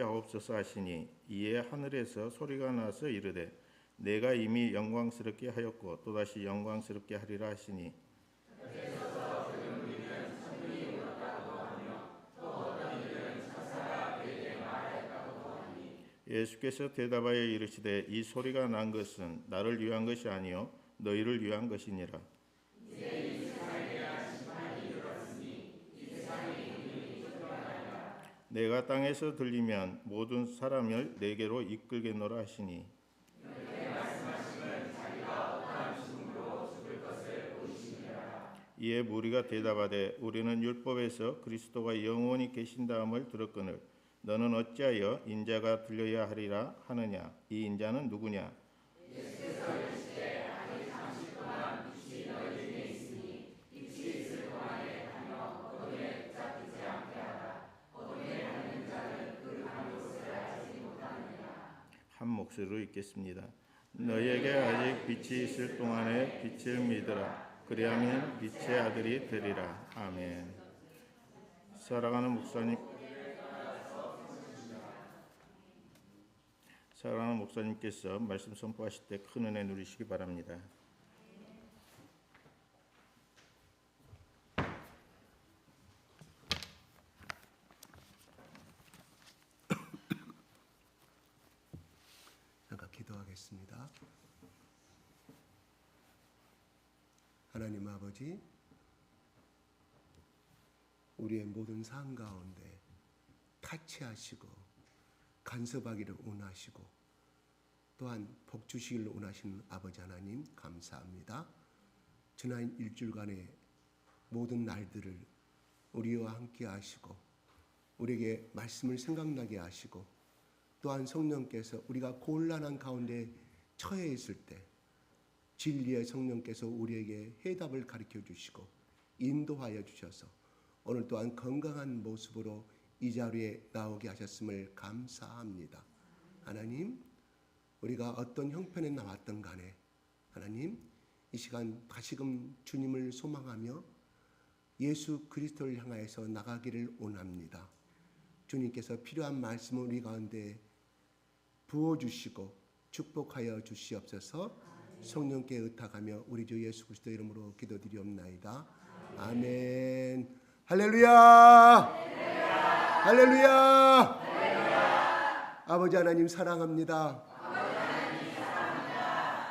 하옵소서 하시니 이에 하늘에서 소리가 나서 이르되 내가 이미 영광스럽게 하였고 또다시 영광스럽게 하리라 하시니 예수께서 대답하여 이르시되 이 소리가 난 것은 나를 위한 것이 아니요 너희를 위한 것이니라. 내가 땅에서 들리면 모든 사람을 내게로 이끌겠노라 하시니 이에 무리가 대답하되 우리는 율법에서 그리스도가 영원히 계신다함을 들었거늘 너는 어찌하여 인자가 들려야 하리라 하느냐. 이 인자는 누구냐. 한 목소리로 읽겠습니다. 너희에게 아직 빛이 있을 동안에 빛을 믿으라. 그리하면 빛의 아들이 되리라. 아멘. 사랑하는 목사님께서 말씀 선포하실 때 큰 은혜 누리시기 바랍니다. 잠깐 기도하겠습니다. 하나님 아버지, 우리의 모든 삶 가운데 타치하시고 간섭하기를 원하시고 또한 복 주시기를 원하시는 아버지 하나님 감사합니다. 지난 일주일간의 모든 날들을 우리와 함께 하시고 우리에게 말씀을 생각나게 하시고 또한 성령께서 우리가 곤란한 가운데 처해 있을 때 진리의 성령께서 우리에게 해답을 가르쳐 주시고 인도하여 주셔서 오늘 또한 건강한 모습으로 이 자리에 나오게 하셨음을 감사합니다. 하나님, 우리가 어떤 형편에 나왔던 간에 하나님, 이 시간 다시금 주님을 소망하며 예수 그리스도를 향하여서 나가기를 원합니다. 주님께서 필요한 말씀을 우리 가운데 부어주시고 축복하여 주시옵소서. 성령께 의탁하며 우리 주 예수 그리스도 이름으로 기도드리옵나이다. 아멘. 할렐루야. 할렐루야. 아버지 하나님 사랑합니다.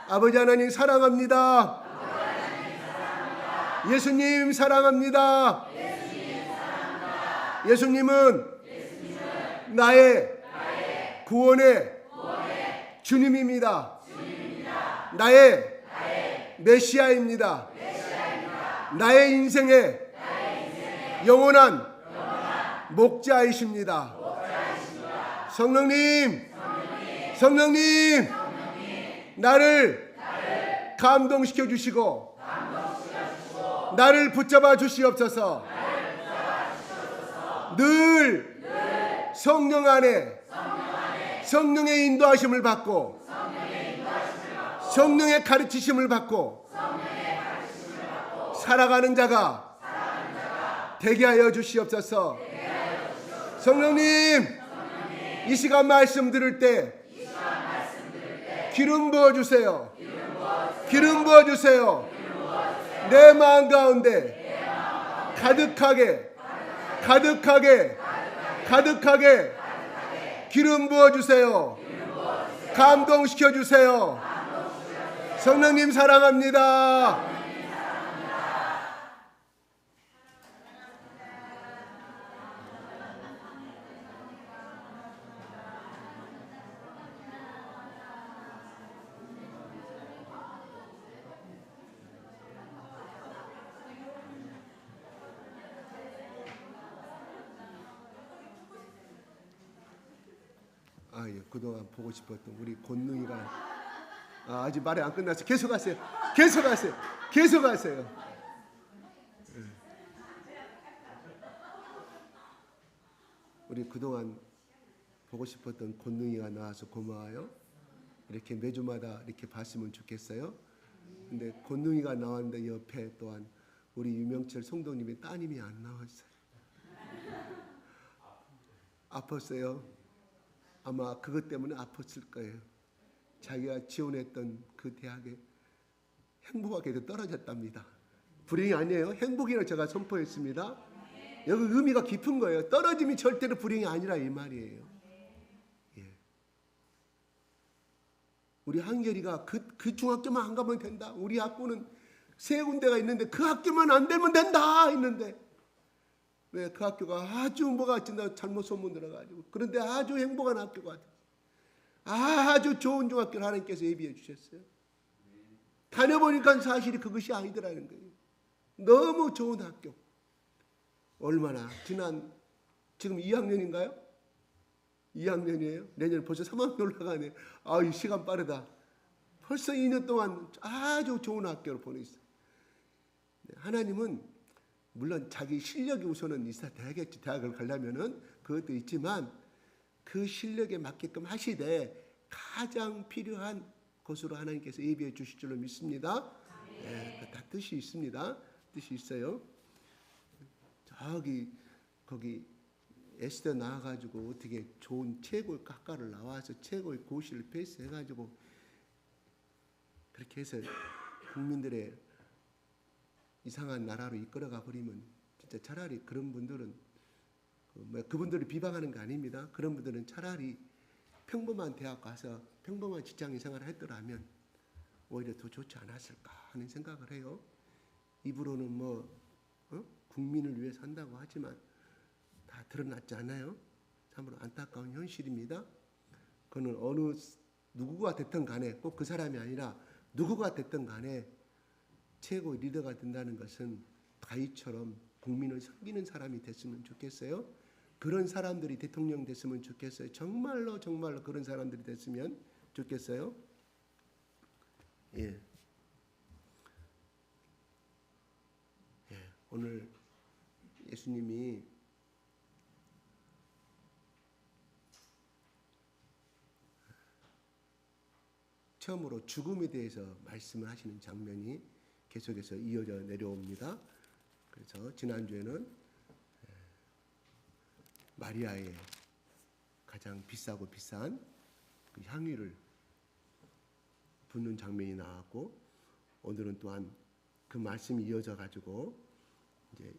아버지 하나님 사랑합니다. 예수님 사랑합니다. 예수님은 나의 구원의 주님입니다. 나의 메시아입니다. 나의 인생의 영원한 목자이십니다. 성령님, 나를 감동시켜 주시고 나를 붙잡아 주시옵소서. 늘 성령 안에 성령의 인도하심을 받고 성령의 가르치심을 받고 살아가는 자가 되게 하여 주시옵소서. 성령님, 이 시간 말씀 들을 때 기름 부어주세요. 기름 부어주세요. 내 마음 가운데 가득하게 기름 부어주세요. 감동시켜주세요. 성령님 사랑합니다. 그동안 보고 싶었던 우리 권능이가 아직 말이 안 끝났어요. 계속하세요. 우리 그동안 보고 싶었던 권능이가 나와서 고마워요. 이렇게 매주마다 이렇게 봤으면 좋겠어요. 근데 권능이가 나왔는데 옆에 또한 우리 유명철 성도님의 따님이 안 나왔어요. 아팠어요. 아마 그것 때문에 아팠을 거예요. 자기가 지원했던 그 대학에 행복하게도 떨어졌답니다. 불행이 아니에요. 행복이라고 제가 선포했습니다. 여기 의미가 깊은 거예요. 떨어짐이 절대로 불행이 아니라 이 말이에요. 예. 우리 한결이가 그 중학교만 안 가면 된다. 우리 학교는 세 군데가 있는데 그 학교만 안 되면 된다 했는데 왜 그 학교가 아주 뭐가 진짜 잘못 소문 들어가지고 그런데 아주 행복한 학교가 돼. 아주 좋은 중학교를 하나님께서 예비해 주셨어요. 다녀보니까 사실이 그것이 아니더라는 거예요. 너무 좋은 학교. 얼마나 지금 2학년인가요? 2학년이에요. 내년 벌써 3학년 올라가네. 아유 시간 빠르다. 벌써 2년 동안 아주 좋은 학교로 보내있어요. 하나님은 물론 자기 실력이 우선은 있어야 되겠지. 대학을 가려면은 그것도 있지만 그 실력에 맞게끔 하시되 가장 필요한 곳으로 하나님께서 예비해 주실 줄로 믿습니다. 네, 다 뜻이 있습니다. 뜻이 있어요. 거기 에스더 나와가지고 어떻게 좋은 최고의 학과를 나와서 최고의 고시를 패스해가지고 그렇게 해서 국민들의 이상한 나라로 이끌어가 버리면 진짜 차라리 그런 분들은 그분들을 비방하는 거 아닙니다. 그런 분들은 차라리 평범한 대학 가서 평범한 직장인 생활을 했더라면 오히려 더 좋지 않았을까 하는 생각을 해요. 입으로는 국민을 위해 산다고 하지만 다 드러났지 않아요. 참으로 안타까운 현실입니다. 그는 누구가 됐든 간에 꼭 그 사람이 아니라 누구가 됐든 간에 최고 리더가 된다는 것은 다윗처럼 국민을 섬기는 사람이 됐으면 좋겠어요. 그런 사람들이 대통령 됐으면 좋겠어요. 정말로 그런 사람들이 됐으면 좋겠어요. 예. 오늘 예수님이 처음으로 죽음에 대해서 말씀을 하시는 장면이 계속해서 이어져 내려옵니다. 그래서 지난주에는 마리아의 가장 비싸고 비싼 그 향유를 붓는 장면이 나왔고 오늘은 또한 그 말씀이 이어져 가지고 이제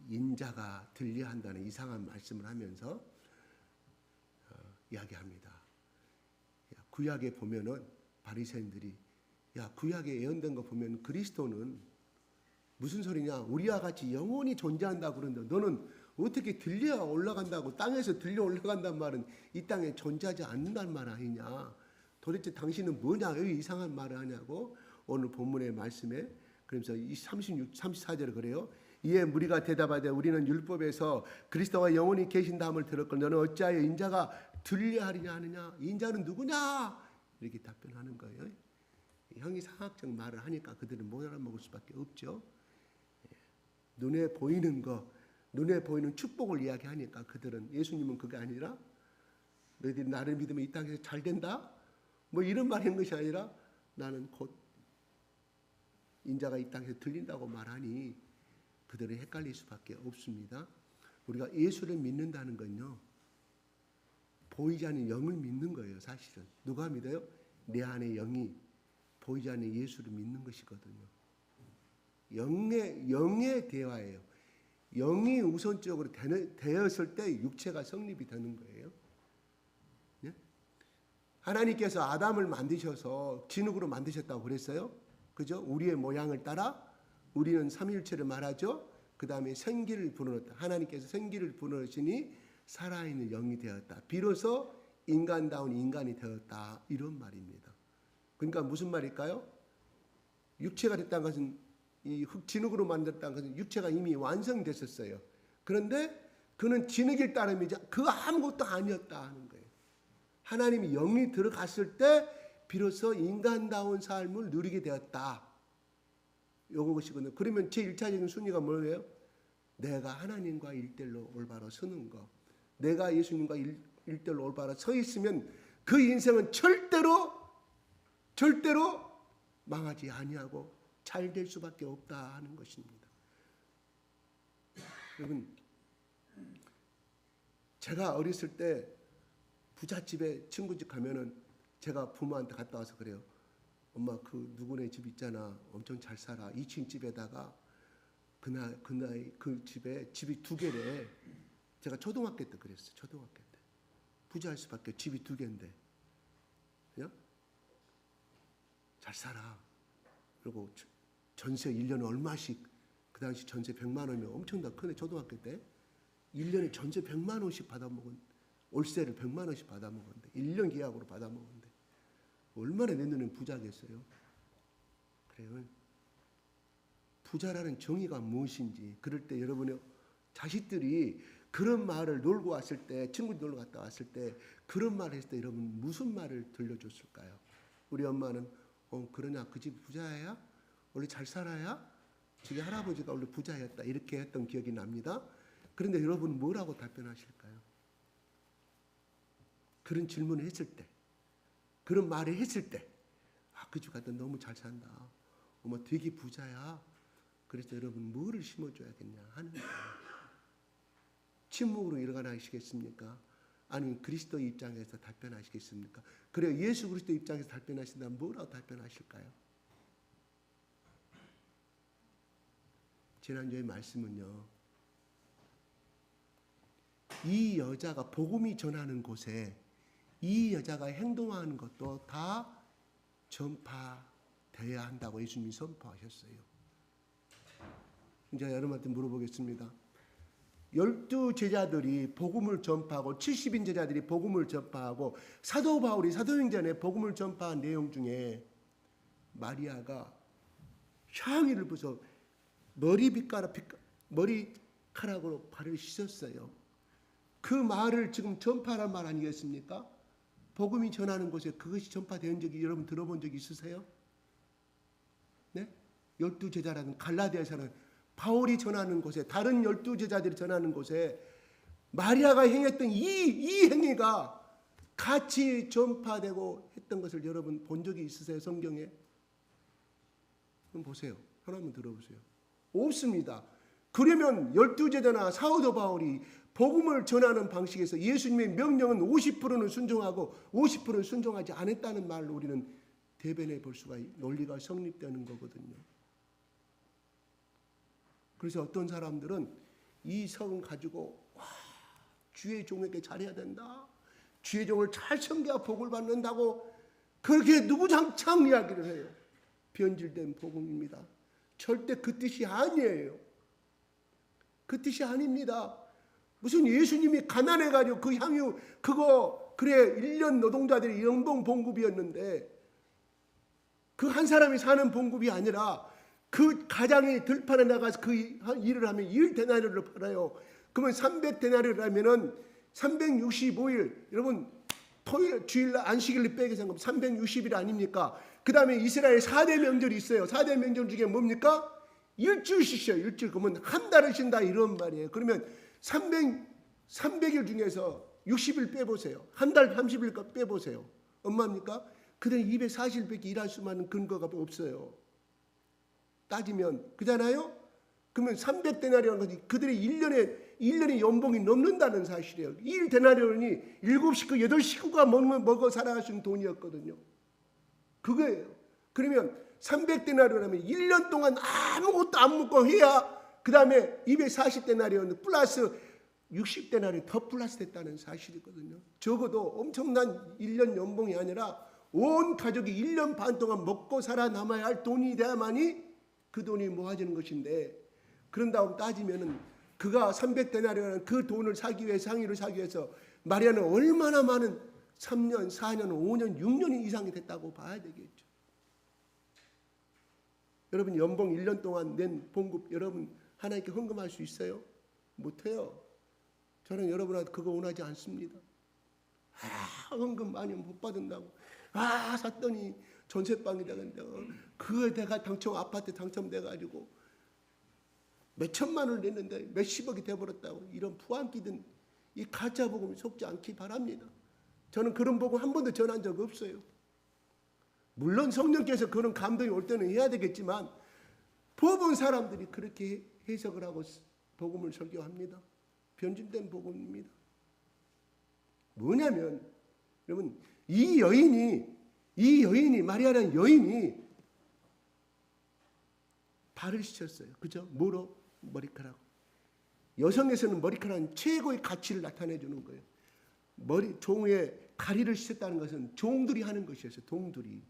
인자가 들려야 한다는 이상한 말씀을 하면서 이야기합니다. 구약에 보면은 바리새인들이 구약에 예언된 거 보면 그리스도는 무슨 소리냐? 우리와 같이 영원히 존재한다고 그러는데 너는 어떻게 들려 올라간다고 땅에서 들려 올라간단 말은 이 땅에 존재하지 않는단 말 아니냐? 도대체 당신은 뭐냐? 왜 이상한 말을 하냐고 오늘 본문의 말씀에 그러면서 이 34절에 그래요. 이에 무리가 대답하되 우리는 율법에서 그리스도가 영원히 계신다함을 들었거늘 너는 어찌하여 인자가 들려하리냐 하느냐? 인자는 누구냐? 이렇게 답변하는 거예요. 형이상학적 말을 하니까 그들은 못 알아먹을 수밖에 없죠. 눈에 보이는 거, 눈에 보이는 축복을 이야기하니까 그들은 예수님은 그게 아니라 너희들이 나를 믿으면 이 땅에서 잘 된다? 뭐 이런 말 하는 것이 아니라 나는 곧 인자가 이 땅에서 들린다고 말하니 그들은 헷갈릴 수밖에 없습니다. 우리가 예수를 믿는다는 건요. 보이지 않는 영을 믿는 거예요. 사실은. 누가 믿어요? 내 안에 영이 보이지 않는 예수를 믿는 것이거든요. 영의 대화예요. 영이 우선적으로 되었을 때 육체가 성립이 되는 거예요. 예? 하나님께서 아담을 만드셔서 진흙으로 만드셨다고 그랬어요. 그죠? 우리의 모양을 따라 우리는 삼위일체를 말하죠. 그 다음에 생기를 불어넣었다. 하나님께서 생기를 불어넣으시니 살아있는 영이 되었다. 비로소 인간다운 인간이 되었다. 이런 말입니다. 그러니까 무슨 말일까요? 육체가 됐다는 것은 이 진흙으로 만들었다는 것은 육체가 이미 완성됐었어요. 그런데 그는 진흙일 따름이지 그 아무것도 아니었다 하는 거예요. 하나님이 영이 들어갔을 때 비로소 인간다운 삶을 누리게 되었다. 요것이거든요. 그러면 제 1차적인 순위가 뭐예요? 내가 하나님과 일대일로 올바로 서는 거. 내가 예수님과 일대일로 올바로 서 있으면 그 인생은 절대로 망하지 아니하고 잘 될 수밖에 없다 하는 것입니다. 여러분, 제가 어렸을 때 부잣집에 친구 집 가면은 제가 부모한테 갔다 와서 그래요. 엄마 그 누구네 집 있잖아. 엄청 잘 살아. 2층 집에다가 그 집에 집이 2개래. 제가 초등학교 때 그랬어요. 초등학교 때. 부자일 수밖에 집이 2개인데. 그냥 잘 살아. 그리고 전세 1년에 얼마씩 그 당시 전세 100만 원이면 엄청 다 크네. 초등학교 때 1년에 전세 100만 원씩 받아먹은 월세를 100만 원씩 받아먹었는데 1년 계약으로 받아먹었는데 얼마나 내 눈엔 부자겠어요. 그래요. 부자라는 정의가 무엇인지 그럴 때 여러분의 자식들이 그런 말을 놀고 왔을 때 친구들 놀러 갔다 왔을 때 그런 말을 했을 때 여러분 무슨 말을 들려줬을까요? 우리 엄마는 그러냐 그 집 부자야? 원래 잘 살아야? 저기 할아버지가 원래 부자였다 이렇게 했던 기억이 납니다. 그런데 여러분은 뭐라고 답변하실까요? 그런 질문을 했을 때 그런 말을 했을 때 그 집 갔다 너무 잘 산다. 어머 되게 부자야. 그래서 여러분 뭐를 심어줘야겠냐 하는 거예요. 침묵으로 일어나시겠습니까? 아니면 그리스도 입장에서 답변하시겠습니까? 그래요. 예수 그리스도 입장에서 답변하신다면 뭐라고 답변하실까요? 지난주에 말씀은요. 이 여자가 복음이 전하는 곳에 이 여자가 행동하는 것도 다 전파되어야 한다고 예수님이 선포하셨어요. 이제 여러분한테 물어보겠습니다. 12제자들이 복음을 전파하고 70인 제자들이 복음을 전파하고 사도 바울이 사도행전에 복음을 전파한 내용 중에 마리아가 향유를 부어서 머리카락으로 발을 씻었어요. 그 말을 지금 전파란 말 아니겠습니까? 복음이 전하는 곳에 그것이 전파된 적이 여러분 들어본 적이 있으세요? 네? 12제자라는 갈라디아에서는 바울이 전하는 곳에 다른 12제자들이 전하는 곳에 마리아가 행했던 이 행위가 같이 전파되고 했던 것을 여러분 본 적이 있으세요? 성경에? 그럼 보세요. 하나만 들어보세요. 없습니다. 그러면 12제자나 사도 바울이 복음을 전하는 방식에서 예수님의 명령은 50%는 순종하고 50%는 순종하지 않았다는 말로 우리는 대변해 볼 수가 논리가 성립되는 거거든요. 그래서 어떤 사람들은 이 성 가지고 주의 종에게 잘해야 된다. 주의 종을 잘 섬겨야 복을 받는다고 그렇게 누구장창 이야기를 해요. 변질된 복음입니다. 절대 그 뜻이 아니에요. 그 뜻이 아닙니다. 무슨 예수님이 가난해가지고 그 향유 그거 그래 1년 노동자들이 연봉 봉급이었는데 그 한 사람이 사는 봉급이 아니라 그 가장이 들판에 나가서 그 일을 하면 1데나리온을 팔아요. 그러면 300데나리온 하면은 365일 여러분 토요일 주일날 안식일을 빼게 생각하면 360일 아닙니까? 그 다음에 이스라엘 4대 명절이 있어요. 4대 명절 중에 뭡니까? 일주일 쉬셔요. 일주일. 그러면 한 달을 쉰다 이런 말이에요. 그러면 300일 중에서 60일 빼보세요. 한 달 30일 빼보세요. 얼마입니까? 그들은 240일밖에 일할 수만은 근거가 없어요. 따지면 그잖아요. 그러면 300데나리온은 것이 그들의 1년의 연봉이 넘는다는 사실이에요. 1데나리온이 7식구 8식구가 먹어 살아갈 수 있는 돈이었거든요. 그거예요. 그러면 300데나리온 하면 1년 동안 아무것도 안 먹고 해야 그 다음에 240데나리온 플러스 60데나리온 더 플러스 됐다는 사실이거든요. 적어도 엄청난 1년 연봉이 아니라 온 가족이 1년 반 동안 먹고 살아남아야 할 돈이 돼야만이 그 돈이 모아지는 것인데 그런 다음 따지면은 그가 300데나리온 그 돈을 사기 위해서 향유를 사기 위해서 마리아는 얼마나 많은 3년, 4년, 5년, 6년 이상이 됐다고 봐야 되겠죠. 여러분 연봉 1년 동안 낸 봉급 여러분 하나님께 헌금할 수 있어요? 못해요. 저는 여러분한테 그거 원하지 않습니다. 헌금 많이 못 받는다고 샀더니 전세방이 되는다고 그거 내가 아파트 당첨돼가지고 몇 천만 원을 냈는데 몇십억이 돼버렸다고 이런 부안기든 이 가짜 복음에 속지 않기 바랍니다. 저는 그런 복음 한 번도 전한 적 없어요. 물론 성령께서 그런 감동이 올 때는 해야 되겠지만 법은 사람들이 그렇게 해석을 하고 복음을 설교합니다. 변질된 복음입니다. 뭐냐면 여러분 이 여인이 마리아라는 여인이 발을 씻었어요. 그죠? 뭐로? 머리카락. 여성에서는 머리카락은 최고의 가치를 나타내 주는 거예요. 종의 가리를 씻었다는 것은 종들이 하는 것이었어요. 동들이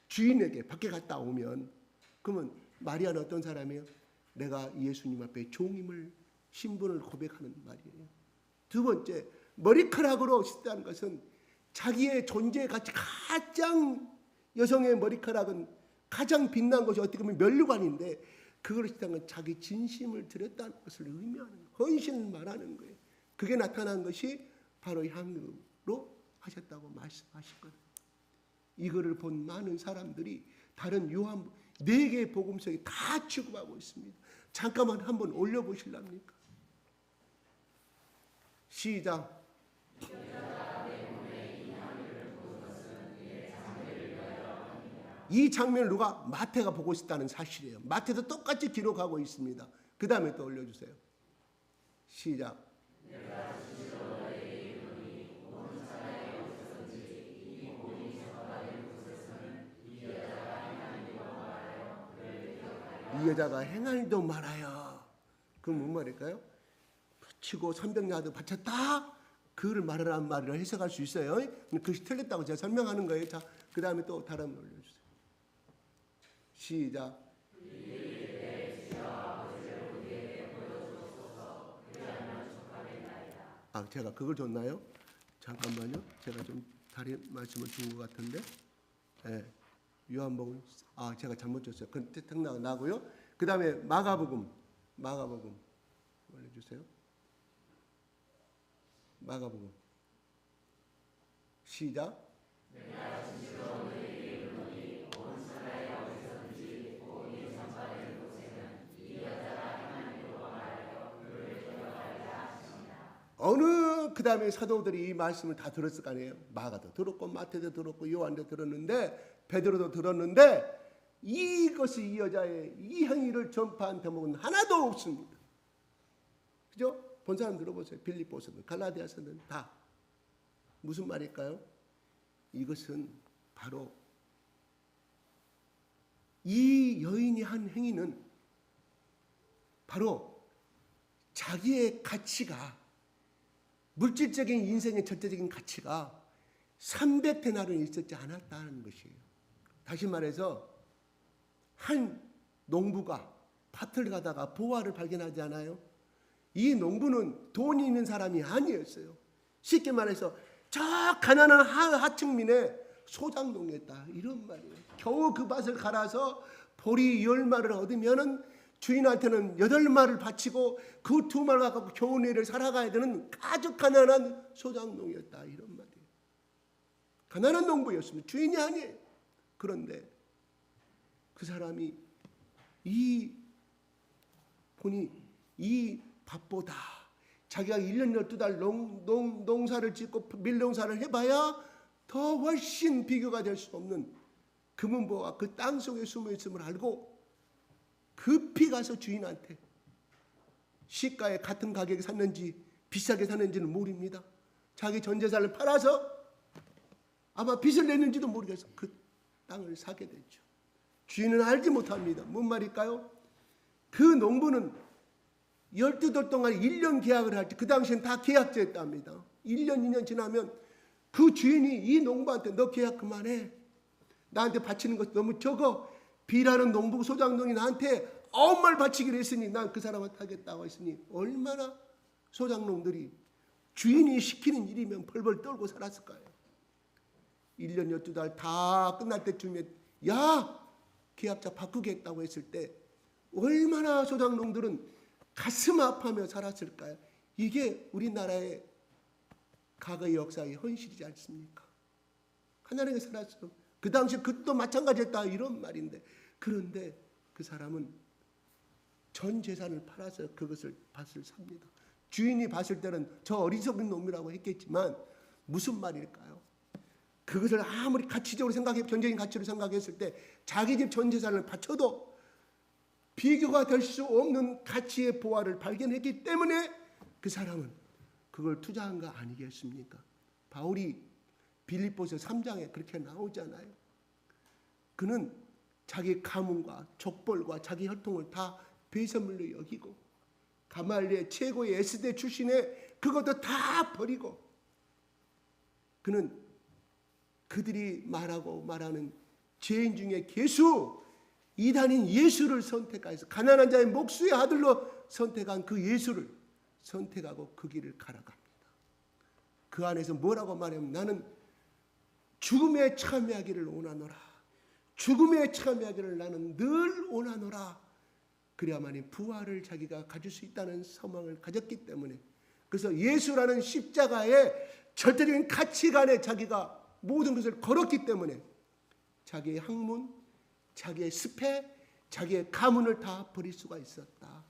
주인에게 밖에 갔다 오면, 그러면 마리아는 어떤 사람이에요? 내가 예수님 앞에 종임을, 신분을 고백하는 말이에요. 두 번째, 머리카락으로 씻다는 것은 자기의 존재의 가치, 가장 여성의 머리카락은 가장 빛난 것이 어떻게 보면 면류관인데, 그걸 씻다는 건 자기 진심을 드렸다는 것을 의미하는 거예요. 헌신을 말하는 거예요. 그게 나타난 것이 바로 향유로 하셨다고 말씀하시거든요. 이거를 본 많은 사람들이 다른 요한 4개의 복음서에 다 취급하고 있습니다. 잠깐만 한번 올려보실랍니까? 시작. 이 장면을 누가? 마태가 보고 있었다는 사실이에요. 마태도 똑같이 기록하고 있습니다. 그 다음에 또 올려주세요. 시작. 이 여자가 행한 일도 말아요. 그럼 뭔 말일까요? 바치고 300야드 바쳤다? 그를 말하라는 말이라 해석할 수 있어요. 그것이 틀렸다고 제가 설명하는 거예요. 자, 그 다음에 또 다른 걸 올려주세요. 시작. 제가 그걸 줬나요? 잠깐만요. 제가 좀 다른 말씀을 준 것 같은데. 네. 요한복음, 제가 잘못 줬어요. 그건 나고요. 그 다음에 마가복음 올려주세요. 마가복음 시작. 그 다음에 사도들이 이 말씀을 다 들었을 거 아니에요. 마가도 들었고 마태도 들었고 요한도 들었는데 베드로도 들었는데 이것이 이 여자의 이 행위를 전파한 대목은 하나도 없습니다. 그죠? 본 사람 들어보세요. 빌립보서는 갈라디아서는 다 무슨 말일까요? 이것은 바로 이 여인이 한 행위는 바로 자기의 가치가, 물질적인 인생의 절대적인 가치가 300데나리온이 있었지 않았다는 것이에요. 다시 말해서 한 농부가 밭을 가다가 보화를 발견하지 않아요? 이 농부는 돈이 있는 사람이 아니었어요. 쉽게 말해서 저 가난한 하층민의 소작농이었다, 이런 말이에요. 겨우 그 밭을 갈아서 보리 10마리를 얻으면은 주인한테는 8마리를 바치고 그 2마리를 갖고 겨우 내를 살아가야 되는 아주 가난한 소작농이었다, 이런 말이에요. 가난한 농부였습니다. 주인이 아니에요. 그런데 그 사람이 보니 이 밭보다 자기가 1년 12달 농사를 짓고 밀농사를 해봐야 더 훨씬 비교가 될 수 없는 금은보가 그 땅 속에 숨어 있음을 알고 급히 가서 주인한테, 시가에 같은 가격에 샀는지 비싸게 샀는지는 모릅니다. 자기 전 재산을 팔아서 아마 빚을 냈는지도 모르겠어. 그 땅을 사게 됐죠. 주인은 알지 못합니다. 뭔 말일까요? 그 농부는 12달 동안 1년 계약을 할 때, 그 당시엔 다 계약제였답니다. 1년 2년 지나면 그 주인이 이 농부한테 너 계약 그만해. 나한테 바치는 것 너무 적어. B라는 농부 소작농이 나한테 엄마를 바치기로 했으니 난 그 사람한테 하겠다고 했으니 얼마나 소작농들이 주인이 시키는 일이면 벌벌 떨고 살았을까요? 1년 12달 다 끝날 때쯤에 야! 계약자 바꾸겠다고 했을 때 얼마나 소작농들은 가슴 아파하며 살았을까요? 이게 우리나라의 과거의 역사의 현실이지 않습니까? 가난하게 살았어요. 그 당시 그것도 마찬가지였다, 이런 말인데, 그런데 그 사람은 전 재산을 팔아서 그것을 밭을 삽니다. 주인이 봤을 때는 저 어리석은 놈이라고 했겠지만 무슨 말일까요? 그것을 아무리 가치적으로 경제적인 가치로 생각했을 때 자기 집 전 재산을 바쳐도 비교가 될 수 없는 가치의 보화를 발견했기 때문에 그 사람은 그걸 투자한 거 아니겠습니까? 바울이 빌립보서 3장에 그렇게 나오잖아요. 그는 자기 가문과 족벌과 자기 혈통을 다 배설물로 여기고 가말리엘 최고의 S대 출신의 그것도 다 버리고 그는 그들이 말하는 죄인 중에 괴수 이단인 예수를 선택해서 가난한 자의 목수의 아들로 선택한 그 예수를 선택하고 그 길을 가라갑니다. 그 안에서 뭐라고 말하면 나는 죽음에 참여하기를 원하노라. 죽음에 참여하기를 나는 늘 원하노라. 그래야만이 부활을 자기가 가질 수 있다는 소망을 가졌기 때문에 그래서 예수라는 십자가의 절대적인 가치관에 자기가 모든 것을 걸었기 때문에 자기의 학문, 자기의 스펙, 자기의 가문을 다 버릴 수가 있었다.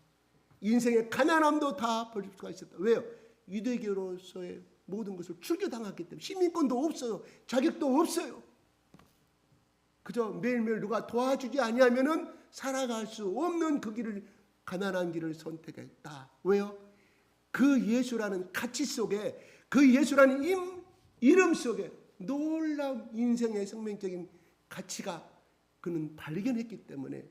인생의 가난함도 다 버릴 수가 있었다. 왜요? 유대교로서의 모든 것을 출교당했기 때문에 시민권도 없어요. 자격도 없어요. 그저 매일매일 누가 도와주지 아니하면은 살아갈 수 없는 그 길을 가난한 길을 선택했다. 왜요? 그 예수라는 가치 속에 그 예수라는 이름 속에 놀라운 인생의 생명적인 가치가 그는 발견했기 때문에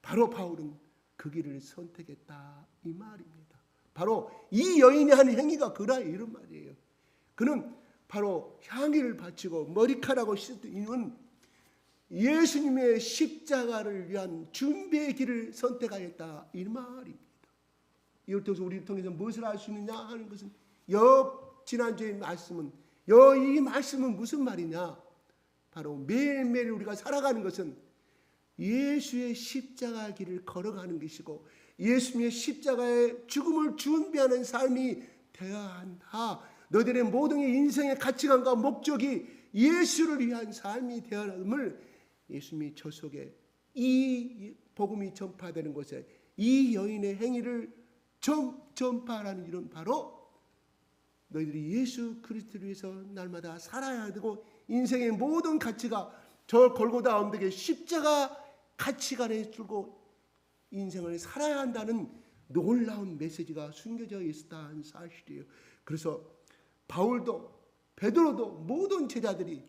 바로 바울은 그 길을 선택했다 이 말입니다. 바로 이 여인이 한 행위가 그라 이런 말이에요. 그는 바로 향기를 바치고 머리카락을 씻는 예수님의 십자가를 위한 준비의 길을 선택하였다 이 말입니다. 이걸 통해서 우리를 통해서 무엇을 알 수 있느냐 하는 것은 지난주의 말씀은 이 말씀은 무슨 말이냐? 바로 매일매일 우리가 살아가는 것은 예수의 십자가 길을 걸어가는 것이고 예수님의 십자가의 죽음을 준비하는 삶이 되어야 한다. 너희들의 모든 인생의 가치관과 목적이 예수를 위한 삶이 되어야 함을 예수님이 저 속에 이 복음이 전파되는 곳에 이 여인의 행위를 전파하라는 일은 바로 너희들이 예수 그리스도를 위해서 날마다 살아야 되고 인생의 모든 가치가 저 골고다 언덕의 십자가 가치관에 들고 인생을 살아야 한다는 놀라운 메시지가 숨겨져 있었다는 사실이에요. 그래서 바울도 베드로도 모든 제자들이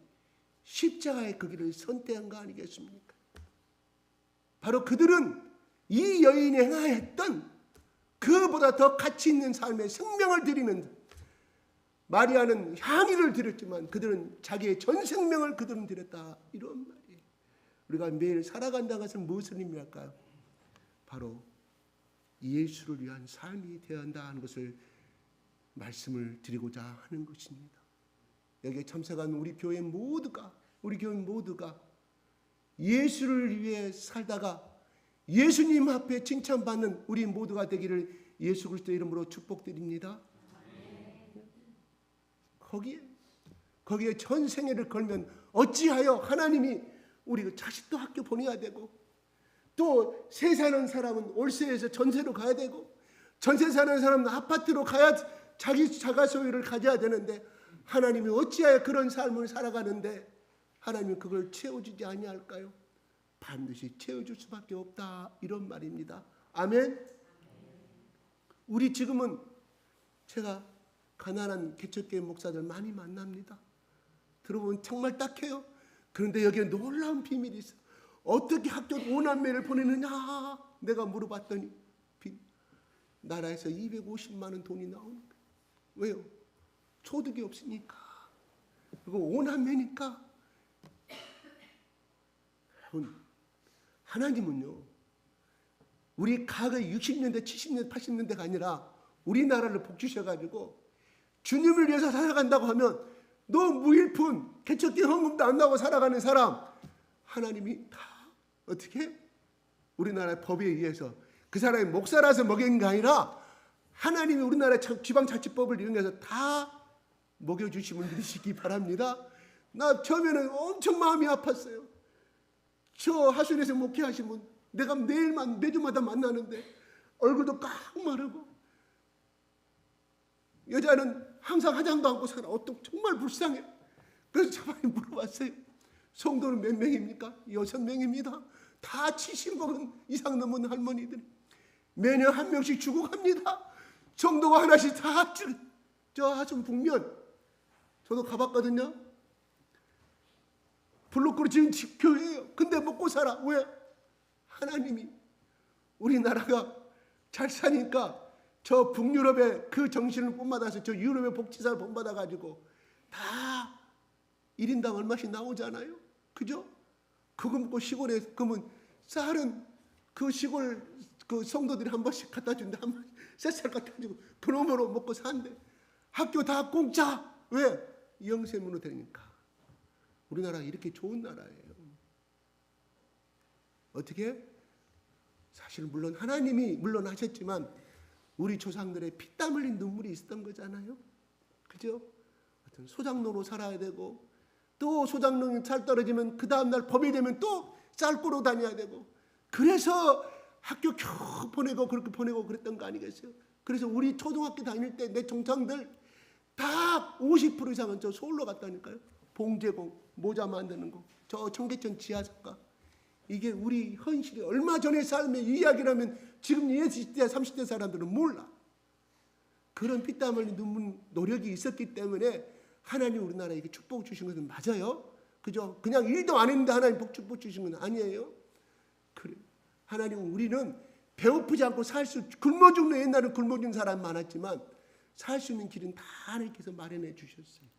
십자가의 그 길을 선택한 거 아니겠습니까? 바로 그들은 이 여인이 행하였던 그보다 더 가치 있는 삶의 생명을 드리는 마리아는 향유를 드렸지만 그들은 자기의 전 생명을 그들은 드렸다 이런 말이에요. 우리가 매일 살아간다는 것은 무엇을 의미할까요? 바로 예수를 위한 삶이 되어야 한다는 것을 말씀을 드리고자 하는 것입니다. 여기에 참석한 우리 교회 모두가 예수를 위해 살다가 예수님 앞에 칭찬받는 우리 모두가 되기를 예수 그리스도 이름으로 축복드립니다. 거기에 전 생애를 걸면 어찌하여 하나님이 우리 자식도 학교 보내야 되고 또 세 사는 사람은 월세에서 전세로 가야 되고 전세 사는 사람은 아파트로 가야 자기 자가 소유를 가져야 되는데 하나님이 어찌하여 그런 삶을 살아가는데 하나님이 그걸 채워주지 아니할까요? 반드시 채워줄 수밖에 없다 이런 말입니다. 아멘. 우리 지금은 제가 가난한 개척교회 목사들 많이 만납니다. 들어보면 정말 딱해요. 그런데 여기에 놀라운 비밀이 있어. 어떻게 학교 5남매를 보내느냐 내가 물어봤더니 나라에서 250만 원 돈이 나오는 거예요. 왜요? 소득이 없으니까. 그리고 5남매니까. 하나님은요 우리 과거의 60년대 70년대 80년대가 아니라 우리나라를 복주셔가지고 주님을 위해서 살아간다고 하면 너 무일푼 개척기 헌금도 안 나고 살아가는 사람 하나님이 다 어떻게 우리나라의 법에 의해서 그 사람이 목사라서 먹인 게 아니라 하나님이 우리나라 지방자치법을 이용해서 다 먹여주시면 믿으시기 바랍니다. 나 처음에는 엄청 마음이 아팠어요. 저 하순에서 목회하신 분 내가 매주마다 만나는데 얼굴도 깡마르고 여자는 항상 화장도 하고 살아. 정말 불쌍해. 그래서 저번에 물어봤어요. 성도는 몇 명입니까? 6명입니다. 다 70억 이상 넘은 할머니들. 매년 한 명씩 죽어갑니다. 성도가 하나씩 다 저 하순 북면 저도 가봤거든요. 블록으로 지은 교회예요. 근데 먹고 살아. 왜? 하나님이 우리나라가 잘 사니까 저 북유럽의 그 정신을 본받아서 저 유럽의 복지사를 본받아가지고 다 1인당 얼마씩 나오잖아요. 그죠? 그거 먹고 시골에 그러면 쌀은 그 시골 그 성도들이 한 번씩 갖다 준대. 한 번씩 쌀 갖다 주고 그놈으로 먹고 산대. 학교 다 공짜. 왜? 영세문으로 되니까. 우리나라가 이렇게 좋은 나라예요. 어떻게? 사실 물론 하나님이 물론 하셨지만 우리 조상들의 피땀 흘린 눈물이 있었던 거잖아요. 그죠? 어떤 소장로로 살아야 되고 또 소장로님 살 떨어지면 그 다음날 범이 되면 또 쌀 꾸러 다녀야 되고 그래서 학교 겨우 보내고 그렇게 보내고 그랬던 거 아니겠어요? 그래서 우리 초등학교 다닐 때 내 동창들 다 50% 이상은 저 서울로 갔다니까요. 봉제공, 모자 만드는 거, 저 청계천 지하작가. 이게 우리 현실이 얼마 전의 삶의 이야기라면 지금 20대, 30대 사람들은 몰라. 그런 피땀 흘린 눈물, 노력이 있었기 때문에 하나님 우리나라에게 축복 주신 것은 맞아요. 그죠? 그냥 일도 안 했는데 하나님 축복 주신 건 아니에요. 그래. 하나님은 우리는 배고프지 않고 굶어 죽는 옛날에 굶어 죽는 사람 많았지만 살 수 있는 길은 다 하나님께서 마련해 주셨어요.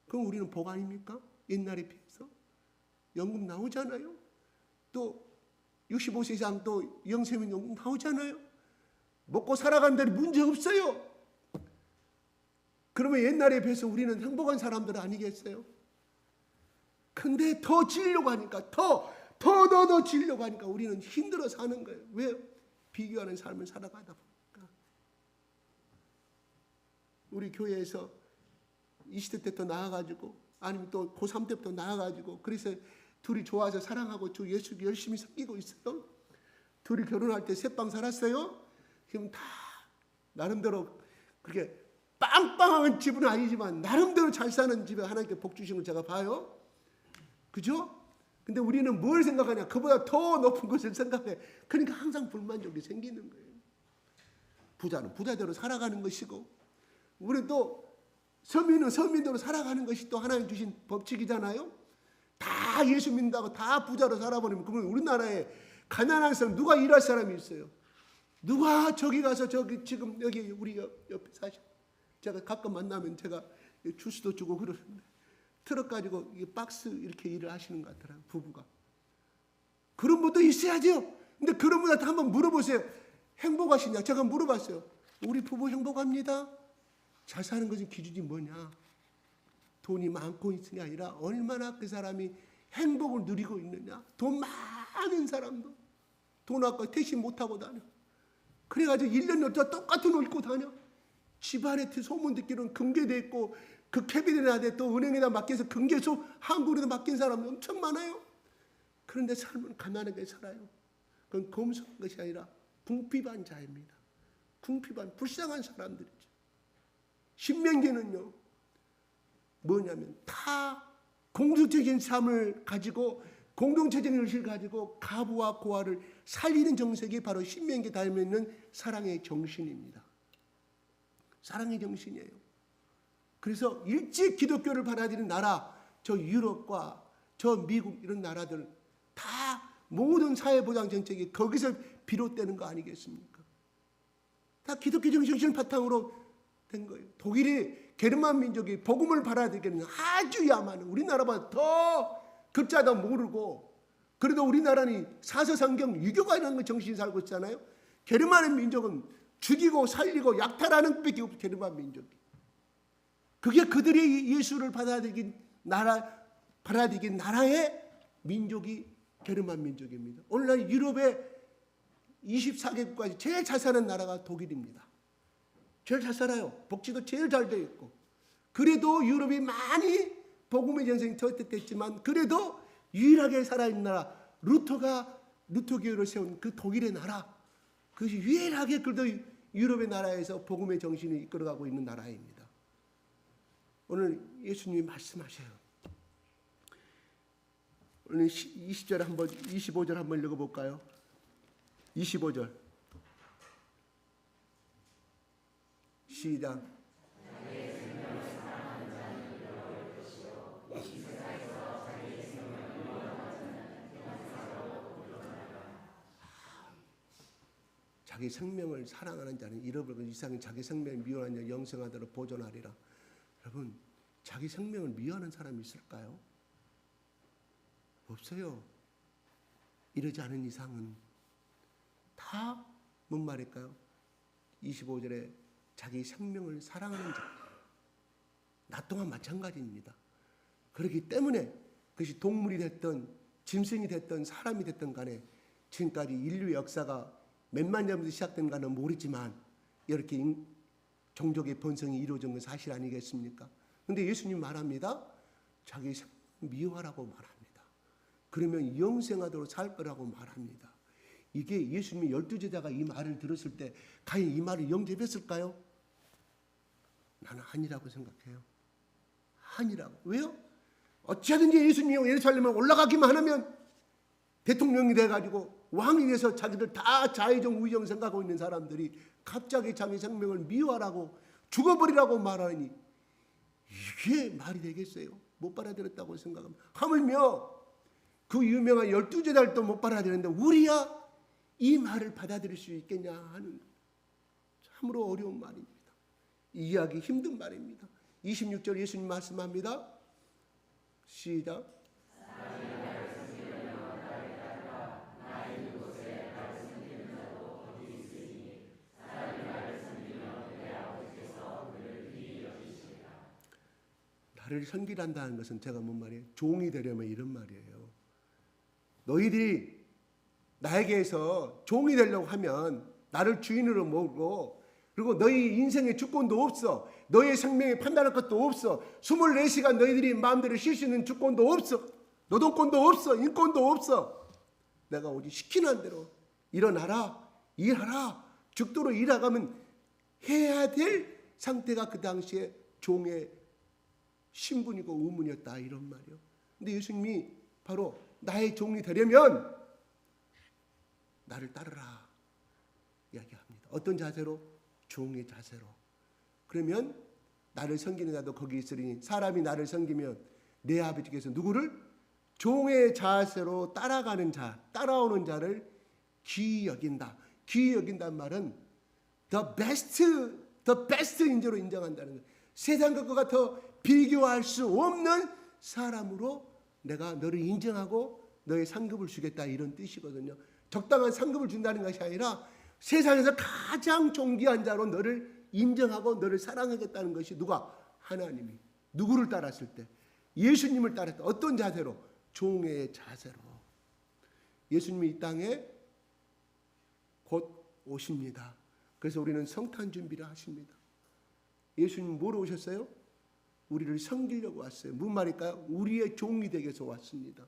그럼 우리는 복 아닙니까? 옛날에 비해서. 연금 나오잖아요. 또 65세 이상 또 영세민 연금 나오잖아요. 먹고 살아가는 데는 문제 없어요. 그러면 옛날에 비해서 우리는 행복한 사람들 아니겠어요? 근데 더 지려고 하니까 더 지려고 하니까 우리는 힘들어 사는 거예요. 왜? 비교하는 삶을 살아가다 보니까. 우리 교회에서 20대 때부터 나와가지고 아니면 또 고3 때부터 나와가지고 그래서 둘이 좋아서 사랑하고 주 예수 열심히 섬기고 있어요. 둘이 결혼할 때 셋방 살았어요. 그럼 다 나름대로 그렇게 빵빵한 집은 아니지만 나름대로 잘 사는 집에 하나님께 복 주신 걸 제가 봐요. 그죠? 근데 우리는 뭘 생각하냐? 그보다 더 높은 것을 생각해. 그러니까 항상 불만족이 생기는 거예요. 부자는 부자대로 살아가는 것이고 우리 또 서민은 서민대로 살아가는 것이 또 하나님 주신 법칙이잖아요. 다 예수 믿는다고 다 부자로 살아버리면 그러면 우리나라에 가난한 사람 누가 일할 사람이 있어요? 누가 저기 가서 저기 지금 여기 우리 옆에 사실 제가 가끔 만나면 제가 주스도 주고 그러는데 트럭 가지고 박스 이렇게 일을 하시는 것 같더라고요. 부부가. 그런 분도 있어야죠. 근데 그런 분한테 한번 물어보세요. 행복하시냐? 제가 물어봤어요. 우리 부부 행복합니다. 잘 사는 것은 기준이 뭐냐? 돈이 많고 있는 게 아니라 얼마나 그 사람이 행복을 누리고 있느냐. 돈 많은 사람도 돈 아까 택시 못 타고 다녀. 그래가지고 1년 넘게 똑같은 옷 입고 다녀. 집안에 소문 듣기로는 금괴돼 있고 그 캐비넷에 또 은행에다 맡겨서 금괴소 한국에다 맡긴 사람이 엄청 많아요. 그런데 삶은 가난하게 살아요. 그건 검소한 것이 아니라 궁핍한 자입니다. 궁핍한 불쌍한 사람들이죠. 신명기는요. 뭐냐면 다 공동체적인 삶을 가지고 공동체적인 의식을 가지고 가부와 고아를 살리는 정책이 바로 신명기에 담겨 있는 사랑의 정신입니다. 사랑의 정신이에요. 그래서 일찍 기독교를 받아들인 나라, 저 유럽과 저 미국 이런 나라들 다 모든 사회보장 정책이 거기서 비롯되는 거 아니겠습니까? 다 기독교적 정신을 바탕으로 된 거예요. 독일이 게르만 민족이 복음을 받아들이기는 아주 야만은 우리나라보다 더 글자도 모르고 그래도 우리나라는 사서상경 유교가 있는 정신이 살고 있잖아요. 게르만 민족은 죽이고 살리고 약탈하는 것밖에 없고 게르만 민족이. 그게 그들이 예수를 받아들인 나라의 민족이 게르만 민족입니다. 오늘날 유럽의 24개국까지 제일 잘 사는 나라가 독일입니다. 제일 잘 살아요. 복지도 제일 잘 되어 있고. 그래도 유럽이 많이 복음의 전쟁이 터졌지만 그래도 유일하게 살아있는 나라 루터교회를 세운 그 독일의 나라 그것이 유일하게 그래도 유럽의 나라에서 복음의 정신을 이끌어가고 있는 나라입니다. 오늘 예수님이 말씀하셔요. 오늘 20절 한번 25절 한번 읽어볼까요? 25절 시작. 자기 생명을 사랑하는 자는 잃어버리고 이상히 자기 생명을 미워하는 자 영생하도록 보존하리라. 여러분, 자기 생명을 미워하는 사람이 있을까요? 없어요. 이러지 않은 이상은 다 뭔 말일까요? 25절에 자기 생명을 사랑하는 자, 나 또한 마찬가지입니다. 그렇기 때문에 그것이 동물이 됐든 짐승이 됐든 사람이 됐든 간에 지금까지 인류 역사가 몇만 년부터 시작된가는 모르지만 이렇게 종족의 번성이 이루어진 건 사실 아니겠습니까? 그런데 예수님 말합니다. 자기 생명을 미워하라고 말합니다. 그러면 영생하도록 살 거라고 말합니다. 이게 예수님이 12제자가 이 말을 들었을 때 과연 이 말을 영접했을까요? 나는 아니라고 생각해요. 아니라고. 왜요? 어찌하든지 예수님이 예루살렘에 올라가기만 하면 대통령이 돼가지고 왕이 돼서 자기들 다 자의정 우의정 생각하고 있는 사람들이 갑자기 자기 생명을 미워하라고 죽어버리라고 말하니 이게 말이 되겠어요? 못 받아들였다고 생각하면 하물며 그 유명한 12제자를 못 받아들였는데 우리야 이 말을 받아들일 수 있겠냐 하는 참으로 어려운 말입니다. 이해하기 힘든 말입니다. 26절 예수님 말씀합니다. 시작. 나를 섬기란다는 것은 제가 뭔 말이에요? 종이 되려면 이런 말이에요. 너희들이 나에게서 종이 되려고 하면 나를 주인으로 모으고 그리고 너희 인생의 주권도 없어. 너의 생명에 판단할 것도 없어. 24시간 너희들이 마음대로 쉴 수 있는 주권도 없어. 노동권도 없어. 인권도 없어. 내가 오직 시키는 대로 일어나라. 일하라. 죽도록 일하가면 해야 될 상태가 그 당시에 종의 신분이고 의문이었다 이런 말이요. 근데 예수님이 바로 나의 종이 되려면 나를 따르라 이야기합니다. 어떤 자세로? 종의 자세로. 그러면 나를 섬기는 자도 거기 있으리니 사람이 나를 섬기면 내 아버지께서 누구를? 종의 자세로 따라가는 자, 따라오는 자를 귀히 여긴다. 귀히 여긴다는 말은 the best 인재로 인정한다는 거예요. 세상 것과 더 비교할 수 없는 사람으로 내가 너를 인정하고 너의 상급을 주겠다 이런 뜻이거든요. 적당한 상급을 준다는 것이 아니라 세상에서 가장 존귀한 자로 너를 인정하고 너를 사랑하겠다는 것이 누가? 하나님이. 누구를 따랐을 때? 예수님을 따랐을 때. 어떤 자세로? 종의 자세로. 예수님이 이 땅에 곧 오십니다. 그래서 우리는 성탄 준비를 하십니다. 예수님 뭐로 오셨어요? 우리를 섬기려고 왔어요. 무슨 말일까요? 우리의 종이 되기 위해서 왔습니다.